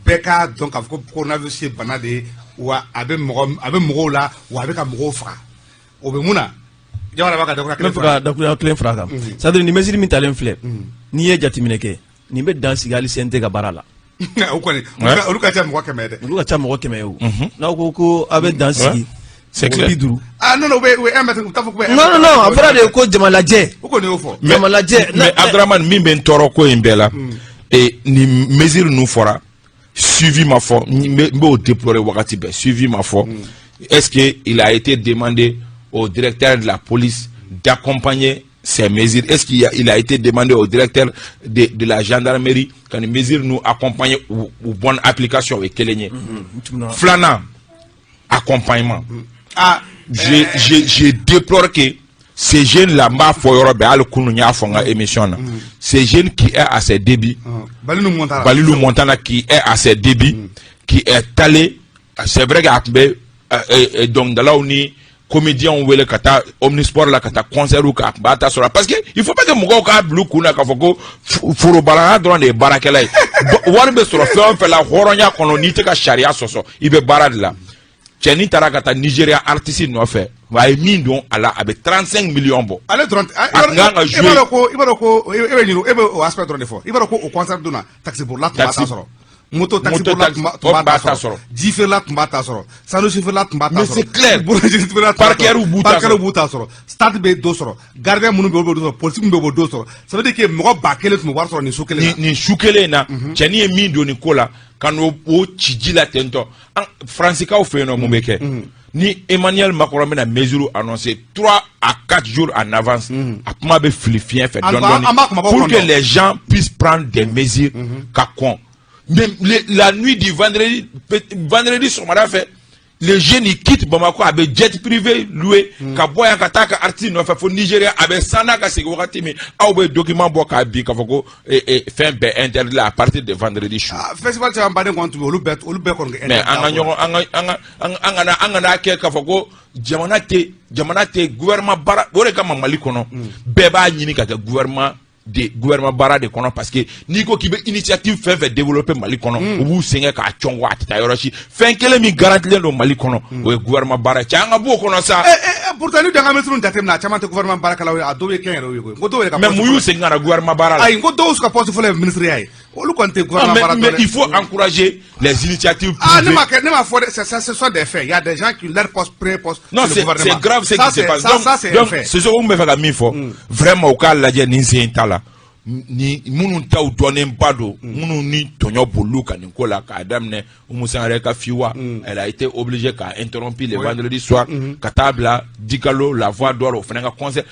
Speaker 1: beka donc afko coronavirus banade wa abe mo la wa abe ka mo fra obe muna jawara baka
Speaker 2: da clean fraga ça dire ni mesure min talen fleur ni ye jatimine ke ni be dans sigali sente ka barala
Speaker 1: o ko ni o ka cha mo kemede
Speaker 2: o ka cha mo kemede o na ko abe dans sigi
Speaker 3: c'est clair
Speaker 1: non we
Speaker 2: non afra de ko jamalaje
Speaker 1: o ko ni o fo
Speaker 2: jamalaje
Speaker 3: mais Abdraman min ben toro ko imbela et ni mesure nous fora suivi ma foi mbe déplorer wakati be suivi ma foi est-ce que il a été demandé au directeur de la police d'accompagner ces mesures? Est-ce qu'il a été demandé au directeur de la gendarmerie quand les mesures nous accompagnent ou bonne application et qu'elle est flanant accompagnement? Je déplore que ces jeunes là-bas ces jeunes qui est à ses débits Balilou Montana qui est à ses débits qui est allé, c'est vrai que donc de là on est comédien wele kata omnisport la kata concert ou ka bata sora parce que il faut pas que mugo ka blu kuna ka foko furo bala droit de barakela war be soro fe la horonya kono ni te ka sharia soso ibe barad la cheni tara kata Nigeria artiste no fait wa min don ala abe 35 millions bo
Speaker 1: ale drone ibaro ko ebe o aspect drone fo ibaro ko o concert duna taxi pour la tumata soro moto taxi pour la tumata soro jife la tumata soro sanu jife la tumata soro
Speaker 3: mais c'est clair parquet ou buta
Speaker 1: soro stade be do soro gardien munu be do soro police be do soro ça veut dire que mo ba kele tumo war soro ni
Speaker 3: shukele na cheni min don ni kola kan o chijila tento francika o fe no mo beke ni Emmanuel Macron a mesure annoncé 3 à 4 jours en avance à comment be filifien fait pour que les gens puissent prendre des mesures même la nuit du vendredi sur madame fait les jeunes ils quittent Bamako avec jet privé loué ka boya ka taka artiste no fait pour Nigeria avec sana ka se wakati mi au be document bo ka bi ka foko et fin be interdit à partir de vendredi chou
Speaker 1: festival ça va contre olu bet ko
Speaker 3: mais anga ke ka foko jamana te gouvernement bara ore kama Mali kono be ba nyini ka gouvernement bara de kono parce que niko ki be initiative fait développer Mali kono ou senga ka chongo atita yoroshi fin kele mi garantie le Mali kono o gouvernement bara changa bo kono sa
Speaker 1: pourtant nous danga metru ndatem na chamante gouvernement bara kala a dobe kenro yego ngodo ka
Speaker 3: mais muyu senga na gouvernement bara
Speaker 1: ay ngodo su ka poste fo le ministre ay o lu konte gouvernement bara
Speaker 3: mais il faut encourager les initiatives
Speaker 1: privées ne ma faut ce sont des faits il y a des gens qui leur poste pré-poste
Speaker 3: non c'est grave ce qui se passe donc c'est ce qu'on me fait la mifo vraiment au cas la ni zentala ni munu taw donen bado munu ni tonyo boluka ni kola ka adamne umusangare ka fiwa elle a été obligée ka interrompre le vendredi soir ka tabla dikalo la voix d'or au fenanga concert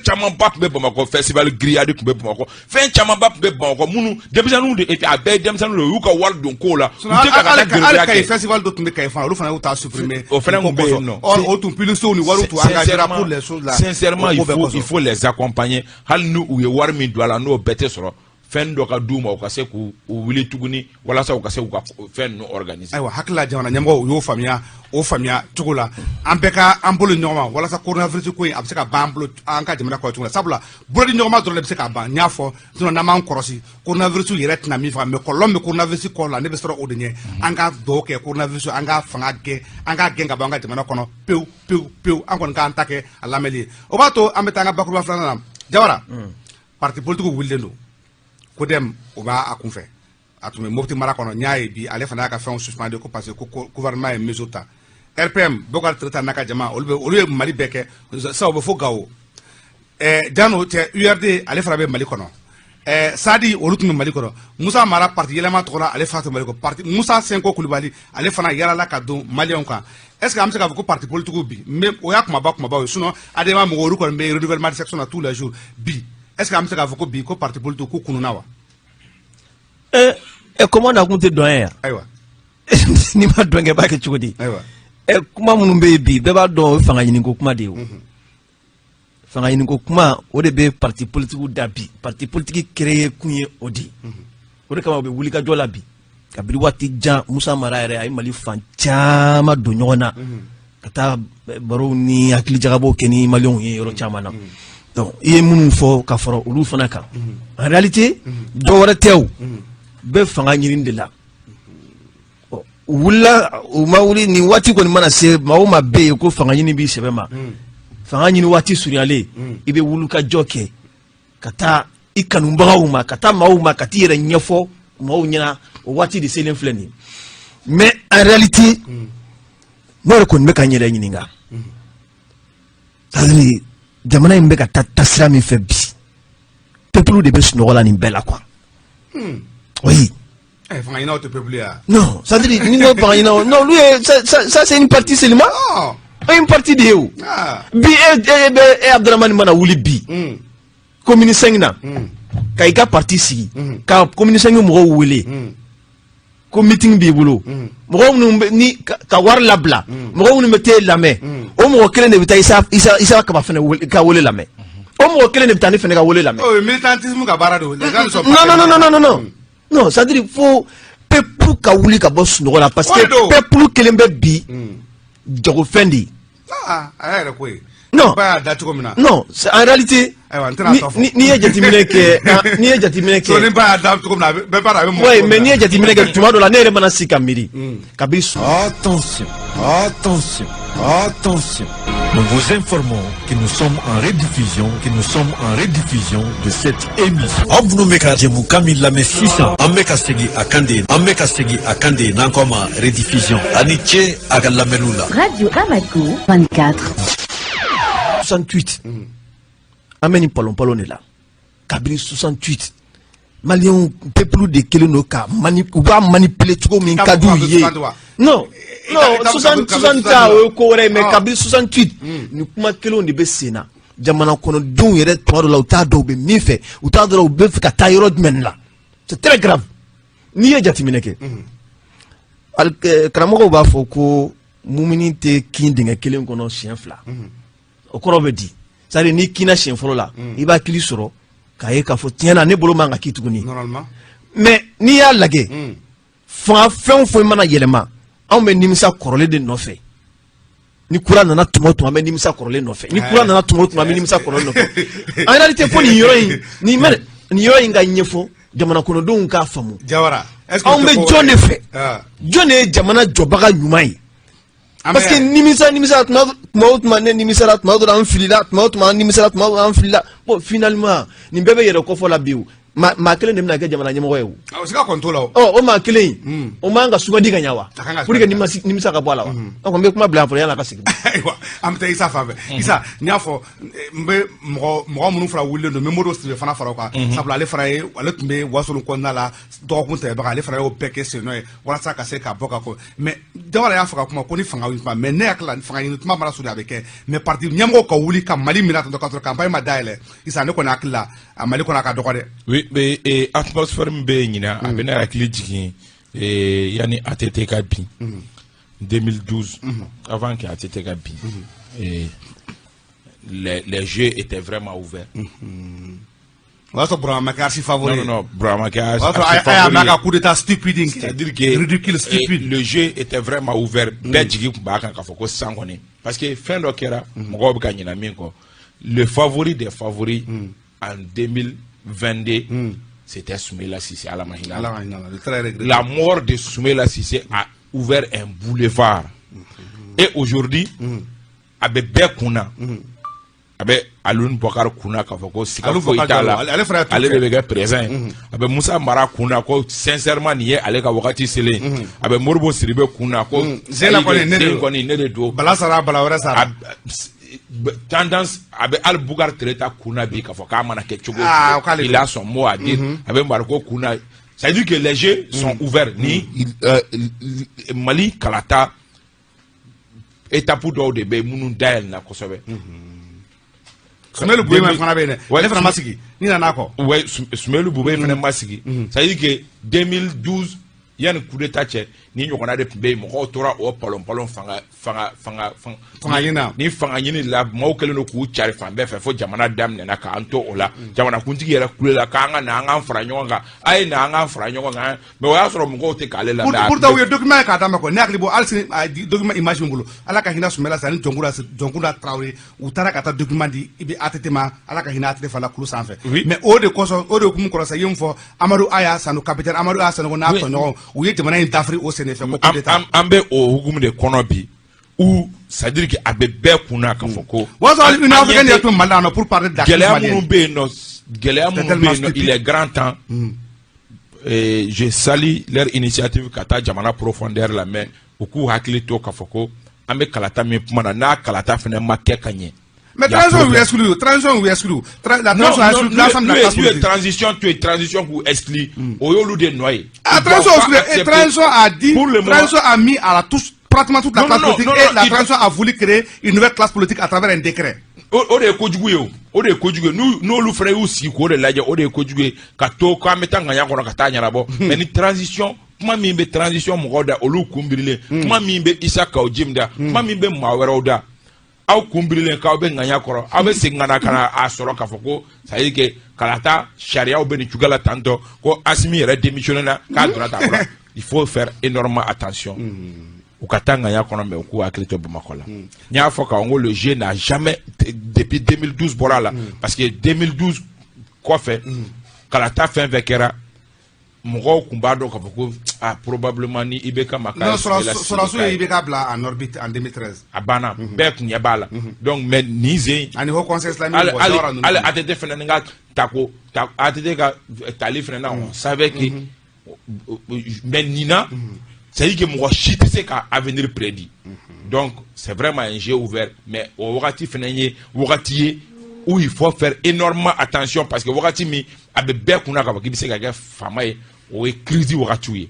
Speaker 3: chaman bap be Bamako festival grillade be Bamako fin chaman bap be Bamako munu debisa nu de et abe demsa nu lu ka wal don kola
Speaker 1: ka festival do tumbe ka fa lu fana uta supprimer
Speaker 3: au fenanga be non
Speaker 1: o tum piluso ni waru tu engager pour les choses là
Speaker 3: sincèrement il faut les accompagner hal nu u war mi do ala no bete soro fen do ka duma o ka se ku o wili tuguni wala sa o ka se ku fen no organiser
Speaker 1: aywa hakla jamana nyamgo yo famia tugula ambeka ambolo nyoma wala sa coronavirus ko abse ka bamblo anka jamana ko tugula sabula brodi nyoma do le se ka ba nyafo tino na man korosi coronavirus yeret na mi fa me kolom me coronavirus ko la ne be soro odenye anga do ke coronavirus anga fanga ge anga genga ba anga jamana kono peu ankon ka antake alameli o bato ambetanga bakuru flana jawara parti politique wildendo ko dem o ba akunfe atume mopti mara kono nyaaye bi ale fana ka fɛnw suspendre ko parce que gouvernement est mesota RPM bogal treta naka jama olu Mali beke sa o be fo gawo jano te URD ale fana be Mali kono Sadi olu tun Mali kono Musa Mara parti yelema to ale fata Mali ko parti Musa Senko Kulibali ale fana yala la ka don Malien kan est-ce que am se ka ko parti politique bi même o ya kuma ba sinon adema mo ru ko be renouvellement de section à tous les jours bi est-ce que am se ka ko bi ko parti politique ko kununa wa
Speaker 2: comment na kunte doyen
Speaker 1: aywa
Speaker 2: ni ma donge ba ke chugodi
Speaker 1: aywa
Speaker 2: kuma munun be bi be ba don fanga yin ko kuma de o fanga yin ko kuma o de be parti politique dabi parti politique créé kunye odi o de kama be wuli ka jola bi ka bi wati jan Musa Mara yɛrɛ ay Mali fan caman don ɲɔgɔn na ka taa baro ni hakili jagabo kɛ ni Maliens ye yɔrɔ caman na donc i ye minnu fɔ ka fara olu fana kan en réalité dɔ wɛrɛ tɛ o bɛɛ fanga ɲini de la wulila u ma wuli ni waati kɔni mana se maa o maa bɛ yen ko fanga ɲini b'i sɛbɛ ma fanga ɲini waati surunyalen i bɛ wuli ka jɔ kɛ ka taa i kanubagaw ma ka taa maaw ma ka t'i yɛrɛ ɲɛfɔ maaw ɲɛna o waati de selen filɛ nin mais en réalité ne yɛrɛ kɔni bɛ ka n yɛrɛ ɲininka c'est-à-dire jamana in bɛ ka taa tasira min fɛ bi peuple de bɛ sunɔgɔ la nin bɛɛ la quoi oui
Speaker 1: fanga ɲinaw tɛ peuple ya
Speaker 2: non c'est-à-dire ni ko fanga ɲinaw non lui ça c'est une partie seulement une partie de ye o bi e Abdramane mana wuli bi commune 5 na ka i ka parti sigi ka commune 5 mɔgɔw wele ko meeting b'i bolo mɔgɔw minnu ni ka wari labila mɔgɔw minnu bɛ t'e lamɛn o mɔgɔ kelen de bɛ taa Isa Kaba fana ka wele lamɛn o mɔgɔ kelen de bɛ taa ne fana ka wele lamɛn.
Speaker 1: o militantisme ka baara don.
Speaker 2: non c'est-à-dire fo peuple ka wuli ka bɔ sunɔgɔ la parce que peuple kelen bɛ bi jagofɛn de
Speaker 1: Ah, aère quoi?
Speaker 2: Non.
Speaker 1: Pas date comme ça.
Speaker 2: Non, en réalité, ni est jatimine que
Speaker 1: So n'est pas date comme ça.
Speaker 2: oui, mais ni est jatimine que tu m'as donné la manasi kamiri. Kabis.
Speaker 5: Attention, attention, attention. Nous vous informons que nous sommes en rediffusion de cette émission. Abnou meka jemu kamil lame 600. Ameka segi akande nankoma rediffusion. Aniche agalamelula.
Speaker 6: Radio Amako 24.
Speaker 2: 68. Ameni palon là. Kabiri 68. Malien peuple de Kelenoka manipuler tout min kadou yé. Non, 60 ko mais Kabiri 68. Ni kuma kelo ni be sena. Jamana kono don yere to la uta do be mi fe. Uta do be fe ka tayro men là. C'est très grave. Ni e jatimineke. Al kramo ba foko mumini te kindinga kelen kono chien fla. Okoro be di. C'est-à-dire ni kina chien folo la. Iba kili soro. Kaye ka fo tiena ne bolo manga kituguni
Speaker 1: normalement
Speaker 2: mais ni ya lage fa fo mana yelema on me nimisa korole de nofe ni kura nana tumo me nimisa korole nofe ni kura nana tumo me nimisa korole nofe en réalité fo ni yoro ni yoro nga nyefo jamana kono don ka famu
Speaker 1: Jawara est-ce que
Speaker 2: on me jone fe jone jamana jobaga nyumai parce que nimisa tuma ne nimisa tuma do an filila tuma nimisa tuma an filila bon finalement ni bebe yere ko fo la biu ma kelen de na ke jamana nyemo yewu
Speaker 1: o sika contrôle
Speaker 2: o ma kelen o ma nga suba diga nyawa pour que nimisa ka boala wa donc me kuma bla pour yana ka sigi
Speaker 1: aywa am tay isa fa isa nya fo mbe mo munu fara wulle no me modo style fana fara kwa sabla le fara e wala tumbe wasolu ko nala do ko te ba le fara o peke se no e wala sa ka se ka boka ko mais dawala ya faka kuma ko ni fanga wi mais ne akla ni fanga ni tuma mara su da beke mais parti nyamgo ka wuli ka mali minata do ka campagne ma daile isa ne ko na akla amali ko na ka do ko de
Speaker 3: oui mais atmosphère mbe nyina abena akli jigi yani ATT ka bi 2012 avant que ATT ka bi les jeux étaient vraiment ouverts.
Speaker 1: Votre Brahma si favori.
Speaker 3: Non, Brahma
Speaker 1: coup d'état stupide.
Speaker 3: C'est-à-dire que
Speaker 1: ridicule, stupide.
Speaker 3: Le jeu était vraiment ouvert. Parce que fin d'okera, le favori des favoris en 2022, c'était Soumaïla Cissé à la Mahina. La mort de Soumaïla Cissé a ouvert un boulevard. Et aujourd'hui, avec Bekuna, avec Alun Bokar Kuna Kafoko, Sikafo Itala, allez le gars présent, avec Moussa Mara Kuna, sincèrement, nié, allez Kawakati Sele, avec Morbo Siribe Kuna,
Speaker 1: Zela Kone Nedo, Balasara Balavara, tendance, avec Al Bougar Treta Kuna Bi Kafoka Manakecho, il a son mot à dire, avec Marco Kuna. Ça veut dire que les jeux sont ouverts, ni Mali, Kalata, étape d'eau de Bémounou Dael na Kosobe. Soumelu Boubé fana bene. Ouais, fana masigi. Ni na nako.
Speaker 3: Ouais, Soumelu Boubé fana masigi. Ça veut dire que 2012 il y a un coup d'état tché ni nyokona de pbe mo tora o palon fanga
Speaker 1: yina
Speaker 3: ni fanga yini la mo kele no ku chari fambe fe fo jamana dam ne na ka anto ola jamana kuntigi yera kulela ka nga na nga fara nyonga ai na nga fara nyonga me wa soro mo te kale la da
Speaker 1: pour ta wi document ka dama ko ne akli bo alsi document image mbulu ala ka hina sumela sani jongura traoré ou tara ka ta document di ibi atetema ala ka hina atete fala kulu sanfe mais o de koso o de kum ko sa yim fo Amadou Aya sanu capitaine Amadou Aya sanu na to nyon ou yete mana d'Afrique au Sénégal ko d'état
Speaker 3: ambe o hukumu de konobi ou c'est-à-dire que abe be kuna ka foko
Speaker 1: wazo une africaine ya to malano pour parler
Speaker 3: d'actualité il est grand temps et je salue leur initiative kata jamana profondeur la main beaucoup hakili to ka foko ambe kalata mi pumana na kalata fene make kanye.
Speaker 1: Mais transition ou exclu la
Speaker 3: transition tu es transition pour exclu au lieu de noyer.
Speaker 1: Transition a dit transition a mis à la touche pratiquement toute la classe politique et la transition a voulu créer une nouvelle classe politique à travers un décret.
Speaker 3: O de kojugu nous le frère aussi ko de laje o de kojugu ka to ka metanga nya kono ka tanya rabo mais ni transition kuma mimbe transition mo da olu kumbirile kuma mimbe isaka ojimda kuma mimbe mawera oda aw kumbirile ka be nganya koro abe singana kana asoro ka foko ça veut dire que kalata sharia obeni chugala tanto ko asimi yere démissionner na ka durata il faut faire énormément attention ou katanga ya kono me ku akilito bumakola nya fo ka ngo le jeu n'a jamais depuis 2012 borala parce que 2012 quoi fait kalata fin vekera mɔgɔw kun b'a dɔn k'a fɔ ko probablement ni IBK ma
Speaker 1: non Sorasu ye IBK bila en orbite en 2013
Speaker 3: a banna bɛɛ kun ɲɛ b'a la donc mais nin zen
Speaker 1: ani Haut Conseil islamique
Speaker 3: ale ATT fɛnɛ ni ka tako ATT ka tali fɛnɛ na on savait que mais nin na c'est à dire que mɔgɔ si tɛ se ka avenir prédit donc c'est vraiment un jeu ouvert mais o wagati fɛnɛ ye wagati ye où il faut faire énormément attention parce que wagati mi a bɛ bɛɛ kunna k'a fɔ k'i bɛ se ka kɛ faama ye o ye crise wagatiw ye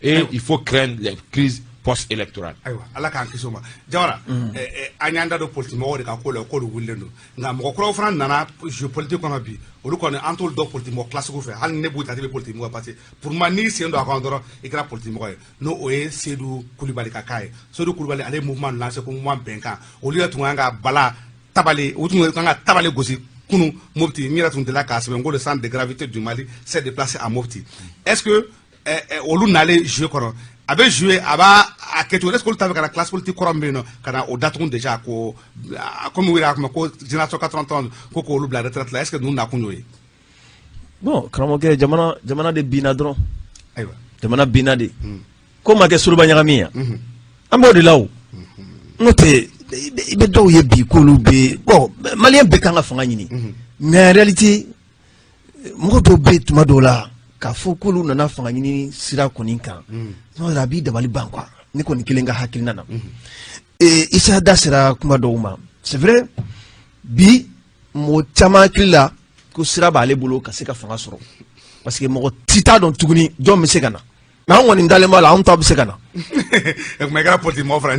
Speaker 3: et il faut craindre les crises post-électorales.
Speaker 1: Ayiwa ala k'an kisi o ma Jawara an y'an da don politique mɔgɔw de ka ko la k'olu wulilen don nka mɔgɔ kuraw fana nana jeu politique kɔnɔ bi olu kɔni an t'olu dɔn politique mɔgɔ classique fɛ hali ni ne b'u jate bɛ politique mɔgɔ parce que pour moi n'i sen don a kɔnɔ dɔrɔn i kɛra politique mɔgɔ ye n'o o ye Seydou Kulibali ka cas ye Seydou Kulibali ale ye mouvement lancé ko mouvement bɛnkan olu yɛrɛ tun kan ka bala tabale u tun kan ka tabale gosi kunu Mopti n yɛrɛ tun delila k'a sɛbɛn ko le centre de gravité du Mali s'est déplacé à Mopti est-ce que olu nalen jouer kɔrɔ a bɛ jouer a b'a kɛ cogo est-ce que olu ta bɛ ka na classe politique kɔrɔ min bɛ yen nɔ ka na o datugu déjà ko comme u yɛrɛ y'a kuma ko génération 91 ko k'olu bila retraite la est-ce que ninnu nakun y'o ye.
Speaker 2: bon karamɔgɔkɛ jamana de binna dɔrɔn
Speaker 1: ayiwa
Speaker 2: jamana binna de ko ma kɛ suruba ɲagami yan an b'o de la o n'o tɛ i bɛ dɔw ye bi k'olu bɛ bon maliyɛn bɛɛ kan ka fanga ɲini mais en réalité mɔgɔ dɔw bɛ tuma dɔw la k'a fɔ k'olu nana fanga ɲini sira kɔni kan n'o tɛ a b'i dabali ban quoi ne kɔni kelen ka hakilina na Isa da sera kuma dɔw ma c'est vrai bi mɔgɔ caman hakili la ko sira b'ale bolo ka se ka fanga sɔrɔ parce que mɔgɔ ti t'a dɔn tuguni jɔn bɛ se ka na mais an kɔni dalen b'a la anw ta bɛ se ka na.
Speaker 1: mais i kɛra politique mɔgɔ fana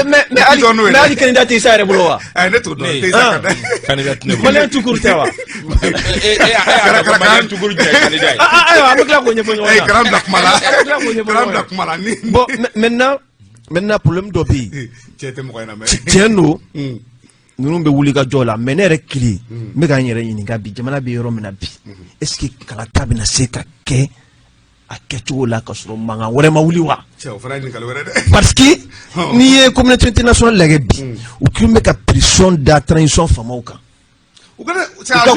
Speaker 2: mais hali candidat tɛ Isa yɛrɛ bolo wa.
Speaker 1: ne t'o dɔn tɛ Isa ka dɛ.
Speaker 3: candidat tɛ ne bolo.
Speaker 2: maliyɛn tukuru tɛ wa.
Speaker 3: maliyɛn tukuru jɛ candidat ye.
Speaker 2: ayiwa an bɛ tila k'o ɲɛfɔ ɲɔgɔn na.
Speaker 1: karam bila kuma la karam bila kuma la ni.
Speaker 2: bon maintenant problème dɔ bɛ yen.
Speaker 1: cɛ tɛ mɔgɔ in na mais.
Speaker 2: tiɲɛ don. ninnu bɛ wuli ka jɔ la mais ne yɛrɛ kili n bɛ ka n yɛrɛ ɲininka bi jamana bɛ yɔrɔ min na bi est ce que kalata bɛna se ka kɛ a kɛcogo la ka sɔrɔ mankan wɛrɛ ma wuli wa.
Speaker 1: cɛ o fana ye ɲininkali wɛrɛ dɛ.
Speaker 2: parce que n'i ye communauté internationale lajɛ bi u k'u bɛ ka pression da transition faamaw kan. u ka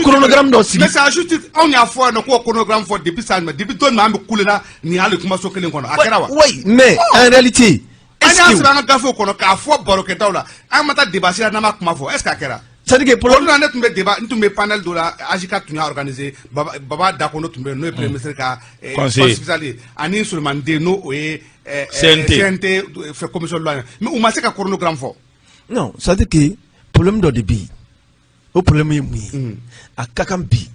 Speaker 2: chronogramme dɔ sigi.
Speaker 1: mais c'est à juste anw y'a fɔ yan nɔ k'o chronogramme fɔ depuis ça depuis don min an bɛ kulela nin hali kumaso kelen kɔnɔ a kɛra wa. oui
Speaker 2: mais en réalité.
Speaker 1: an y'a sɛbɛn an ka gafew kɔnɔ k'a fɔ barokɛdaw la an ma taa débat si la n'an ma kuma fɔ est ce que a kɛra.
Speaker 2: c'est à dire que
Speaker 1: olu na ne tun bɛ débat n tun bɛ panel dɔ la AJK tun y'a organisé Baba Dakono tun bɛ yen n'o ye premier ministre ka conseiller spécial ye ani Souleymane Den n'o o ye CNT fɛ commission de loi mais u ma se ka chronogramme fɔ.
Speaker 2: non c'est à dire que problème dɔ de bɛ yen o problème ye mun ye a ka kan bi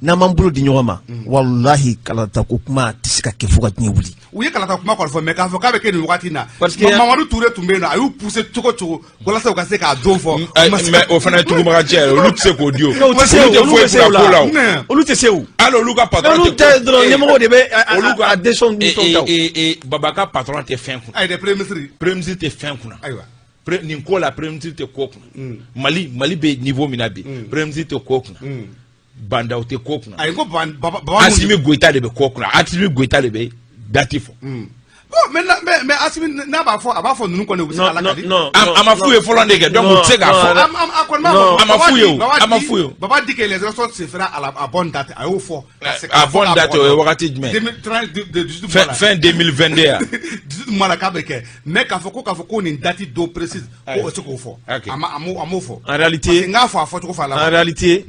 Speaker 2: n'an m'an bolo di ɲɔgɔn ma walahi kalata ko kuma tɛ se ka kɛ fo ka diɲɛ wuli.
Speaker 1: u ye kalata kuma kɔni fɔ mais k'a fɔ k'a bɛ kɛ nin wagati in na
Speaker 2: parce que
Speaker 1: Mamadu Touré tun bɛ yen nɔ a y'u pousser cogo cogo walasa u ka se k'a don fɔ.
Speaker 3: mais o fana ye tugubaga cɛ ye olu tɛ se k'o di o.
Speaker 2: olu tɛ se o olu bɛ se o la olu tɛ se o.
Speaker 3: hali olu ka patron
Speaker 2: olu tɛ dɔrɔn ɲɛmɔgɔ de bɛ olu ka décision ni fɛnw ta.
Speaker 3: Baba ka patron tɛ fɛn kunna.
Speaker 1: ayi premier ministre
Speaker 3: tɛ fɛn kunna.
Speaker 1: ayiwa.
Speaker 3: nin ko la premier ministre tɛ ko kunna. Mali bɛ niveau min na bi premier ministre tɛ ko kunna. Bandaw tɛ ko kunna.
Speaker 1: ayi ko Baba
Speaker 3: Assimi Goïta de bɛ ko kunna Assimi Goïta de bɛ dati fɔ.
Speaker 1: bon mais Assimi n'a b'a fɔ a b'a fɔ ninnu kɔni u bɛ se ka lakali.
Speaker 3: a ma f'u ye fɔlɔ de kɛ donc u tɛ se k'a fɔ. a ma f'u ye o.
Speaker 1: Baba dit que les élections se fera à bonne date a y'o fɔ.
Speaker 3: à bonne date o ye wagati jumɛn. fin 2022 yan.
Speaker 1: 18 mois la k'a bɛ kɛ mais k'a fɔ ko nin date dɔ précise ko o tɛ se k'o fɔ. a m'o fɔ.
Speaker 2: en réalité
Speaker 1: n k'a fɔ a fɔcogo fɔ a la.
Speaker 2: en réalité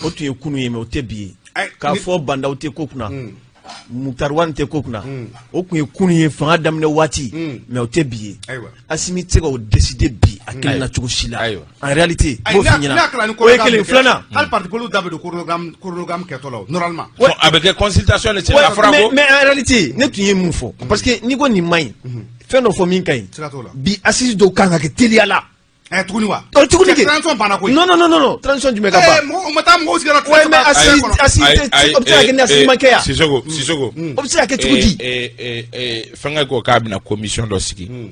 Speaker 2: o tun ye kunun ye mais o tɛ bi ye. k'a fɔ bandaw tɛ ko kunna. Mutariwani tɛ ko kunna o tun ye kunun ye fanga daminɛ waati mais o tɛ bi ye. Assimi tɛ se ka o décider bi a kelen na cogo si la en réalité b'o f'i ɲɛna o ye kelen filanan.
Speaker 1: hali parti politique da bɛ don chronogramme kɛtɔ la normalement.
Speaker 3: a bɛ kɛ consultation de cɛ a fɔra ko.
Speaker 2: mais en réalité ne tun ye mun fɔ parce que n'i ko nin man ɲi fɛn dɔ fɔ min ka ɲi bi assise dɔw kan ka kɛ teliya la.
Speaker 1: tuguni wa.
Speaker 2: tuguni kɛ
Speaker 1: transition banna koyi.
Speaker 2: non transition jumɛn ka ban.
Speaker 1: o ma taa mɔgɔw sigiyɔrɔ.
Speaker 2: ouais mais assise o bɛ se ka kɛ ni assise man kɛ yan.
Speaker 3: Sisoko
Speaker 2: o bɛ se ka kɛ cogo di.
Speaker 3: fɛnkɛ ko k'a bɛna commission dɔ sigi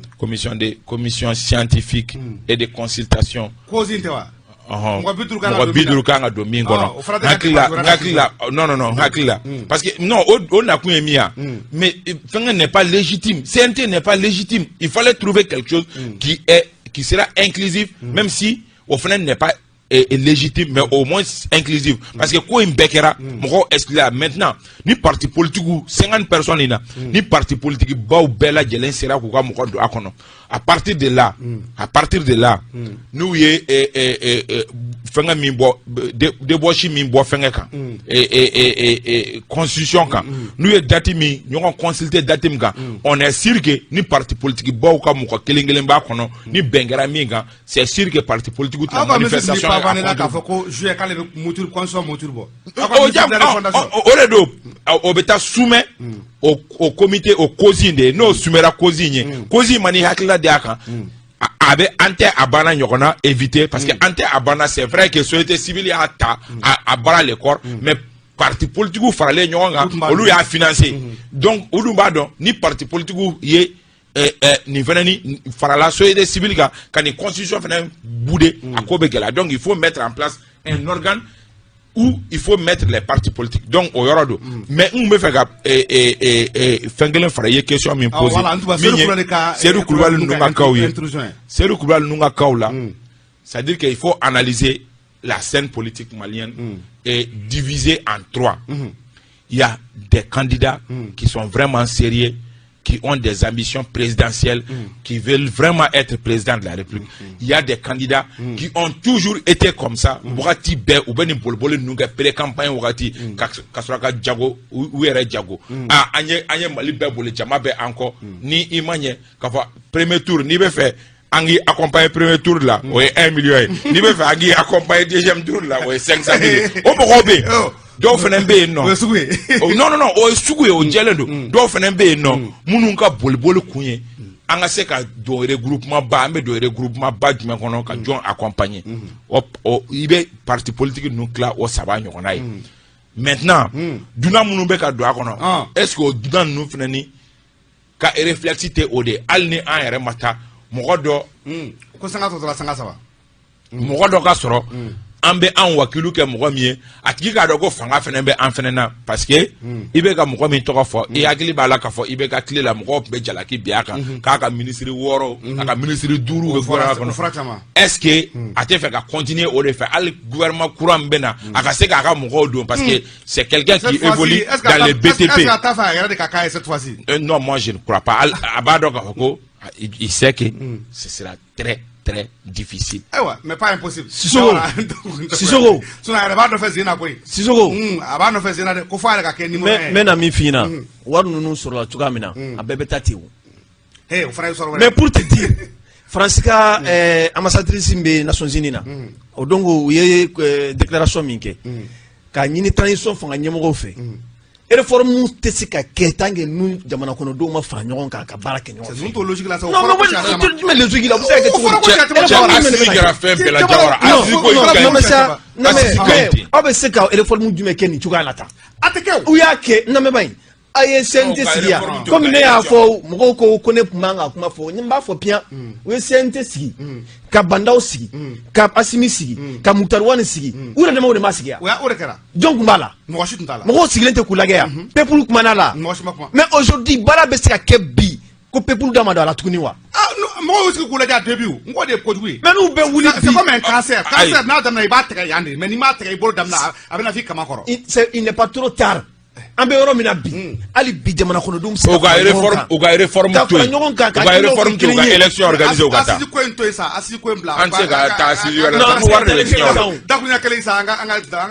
Speaker 3: commission scientifique et de consultation.
Speaker 1: cause in tɛ wa.
Speaker 3: mɔgɔ 50 kan ka don min kɔnɔ hakilila non hakilila parce que non o nakun ye min ya mais fɛngɛ n'est pas légitime, CNT n'est pas légitime, il fallait trouver quelque chose qui sera inclusif même si au final n'est pas légitime mais au moins inclusif parce que ko in bɛɛ kɛra mɔgɔw exclure maintenant ni parti politique 50 personnes in na ni parti politique baw bɛɛ lajɛlen sera k'u ka mɔgɔ don a kɔnɔ à partir de là n'u ye fɛngɛ min bɔ débauche min bɔ fɛngɛ kan constitution kan n'u ye date min ɲɔgɔn consulter date min kan on est sûr que ni parti politique baw ka mɔgɔ kelen b'a kɔnɔ ni bɛn kɛra min kan c'est sûr que parti politique tɛna manifestation
Speaker 1: k'a fɔ ko juillet k'ale bɛ moteur constitution moteur bɔ
Speaker 3: o de don o bɛ taa soumet au comité au causes de n'o soumettra causes ye causes ma ni hakilila de a kan a bɛ an tɛ a banna ɲɔgɔn na éviter parce que an tɛ a banna c'est vrai que société civile y'a ta a baara le corps mais parti politique faralen ɲɔgɔn kan olu y'a financer donc olu b'a dɔn ni parti politique ye nin fana ni farala société civile kan ni constitution fana bouder a ko bɛ gɛlɛya donc il faut mettre en place un organe où il faut mettre les partis politiques donc au yɔrɔ do mais n bɛ fɛ ka fɛn kelen fara i ye question min pose min ye Seydou Kulubali ninnu ka kaw ye Seydou Kulubali ninnu ka kaw la c'est-à-dire qu'il faut analyser la scène politique malienne et diviser en 3. Il y a des candidats qui sont vraiment sérieux, qui ont des ambitions présidentielles, qui veulent vraiment être président de la République. Il y a des candidats qui ont toujours été comme ça. Wagati be ou ben bolbole nunga pré-campagne wagati kasraka jago ou ere jago. Ah anye mali be bole jama be encore ni imanye ka fa premier tour ni be fait angi accompagner premier tour là ouais 1 million ni be fait angi accompagner deuxième tour là ouais 500 000. O mo be dɔw fana bɛ yen nɔ non o ye sugu ye o jɛlen don dɔw fana bɛ yen nɔ minnu ka boliboli kun ye an ka se ka don regroupement ba an bɛ don regroupement ba jumɛn kɔnɔ ka jɔn accompagner i bɛ parti politique ninnu tila o 3 ɲɔgɔnna ye maintenant dunan minnu bɛ ka don a kɔnɔ est ce que o dunan ninnu fana ni ka réflexe tɛ o de hali ni an yɛrɛ ma taa mɔgɔ dɔ
Speaker 1: ko sanga tɔtɔla sanga 3
Speaker 3: mɔgɔ dɔ ka sɔrɔ an bɛ an wakilu kɛ mɔgɔ min ye a tigi k'a dɔn ko fanga fana bɛ an fana na parce que i bɛ ka mɔgɔ min tɔgɔ fɔ i hakili b'a la k'a fɔ i bɛ ka tile la mɔgɔw tun bɛ jalaki bin a kan k'a ka ministre 6 a ka ministre 5 bɛ gouvernement kɔnɔ est-ce que a tɛ fɛ ka continuer o de fɛ hali gouvernement courant min bɛ na a ka se k'a ka mɔgɔw don parce que c'est quelqu'un qui évolue dans le BTP.
Speaker 1: Est-ce que a t'a fɛ a yɛrɛ de ka k'a ye cette fois-ci?
Speaker 3: Non, moi je ne crois pas. A b'a dɔn k'a fɔ ko il sait que ce sera très difficile.
Speaker 1: Mais pas impossible.
Speaker 2: Sissoko.
Speaker 1: Sinon, elle va nous faire zina quoi.
Speaker 2: Sissoko.
Speaker 1: Elle va nous faire zina. Ko fa ka numéro 1.
Speaker 2: Mais na mi fina. War nunu sur la tuga mina. Abebe tati wo.
Speaker 1: Hey, on fera sur.
Speaker 2: Mais pour te dire, Francisca ambassadrice mbe Nations Unies na. Odongo ye déclaration minke. Ka nyini transition fanga nyemo fe. Réforme tɛ se ka kɛ tant que nous jamana kɔnɔ denw ma fara ɲɔgɔn kan ka baara kɛ ɲɔgɔn fɛ.
Speaker 1: C'est logique là ça.
Speaker 2: Non mais logique là vous savez que tout
Speaker 3: Asimi kɛra fɛn bɛɛ la Jawara. Asimi ko
Speaker 2: mais aw bɛ se ka réforme jumɛn kɛ nin cogoya la tan.
Speaker 1: A tɛ kɛ o.
Speaker 2: U y'a kɛ n lamɛn ba in. A ye CNT sigi yan comme ne y'a fɔ mɔgɔw ko ne tun man ka kuma fɔ n b'a fɔ piyan u ye CNT sigi ka Bandaw sigi ka Asimi sigi ka Mukutari Wani sigi u yɛrɛ dama o de ma sigi yan.
Speaker 1: O de kɛra.
Speaker 2: Jɔn tun b'a la.
Speaker 1: Mɔgɔ si tun t'a la.
Speaker 2: Mɔgɔw sigilen tɛ k'u lajɛ yan. Peuple kumana la.
Speaker 1: Mɔgɔ si ma kuma.
Speaker 2: Mais aujourd'hui baara bɛ se ka kɛ bi ko peuple da ma don a la tuguni wa.
Speaker 1: Mɔgɔw y'u sigi k'u lajɛ a début n ko de ye kojugu ye.
Speaker 2: Mais n'u bɛ wuli bi.
Speaker 1: C'est comme un cancer. Cancer n'a daminɛ i b'a tigɛ yan de mais n'i m'a tigɛ i bolo daminɛ a bɛ na f'i kama kɔrɔ. Il n'est pas trop tard. An bɛ yɔrɔ min na bi hali bi jamana kɔnɔdenw se
Speaker 3: u ka réforme to yen u ka réforme to yen u ka élection organiser u ka taa
Speaker 1: Assisi ko in to yen sa Assisi ko in bila
Speaker 3: an tɛ se ka taa Assisi wɛrɛ la wari de bɛ tiɲɛ
Speaker 1: dakuruɲa kelen sa an ka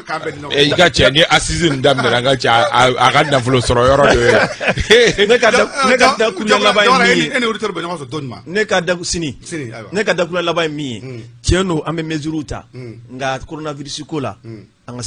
Speaker 1: k'an bɛn
Speaker 3: i ka cɛ ni Assisi nin daminɛna an ka cɛ a ka nafolo sɔrɔ yɔrɔ de ye
Speaker 2: ne ka dakuruɲa laban ye min ye
Speaker 1: e ni auditeur bɛ ɲɔgɔn sɔrɔ dɔɔni ma
Speaker 2: ne ka dakuruɲa laban ye min ye tiɲɛ don an bɛ mesure ta nka coronavirus ko la an ka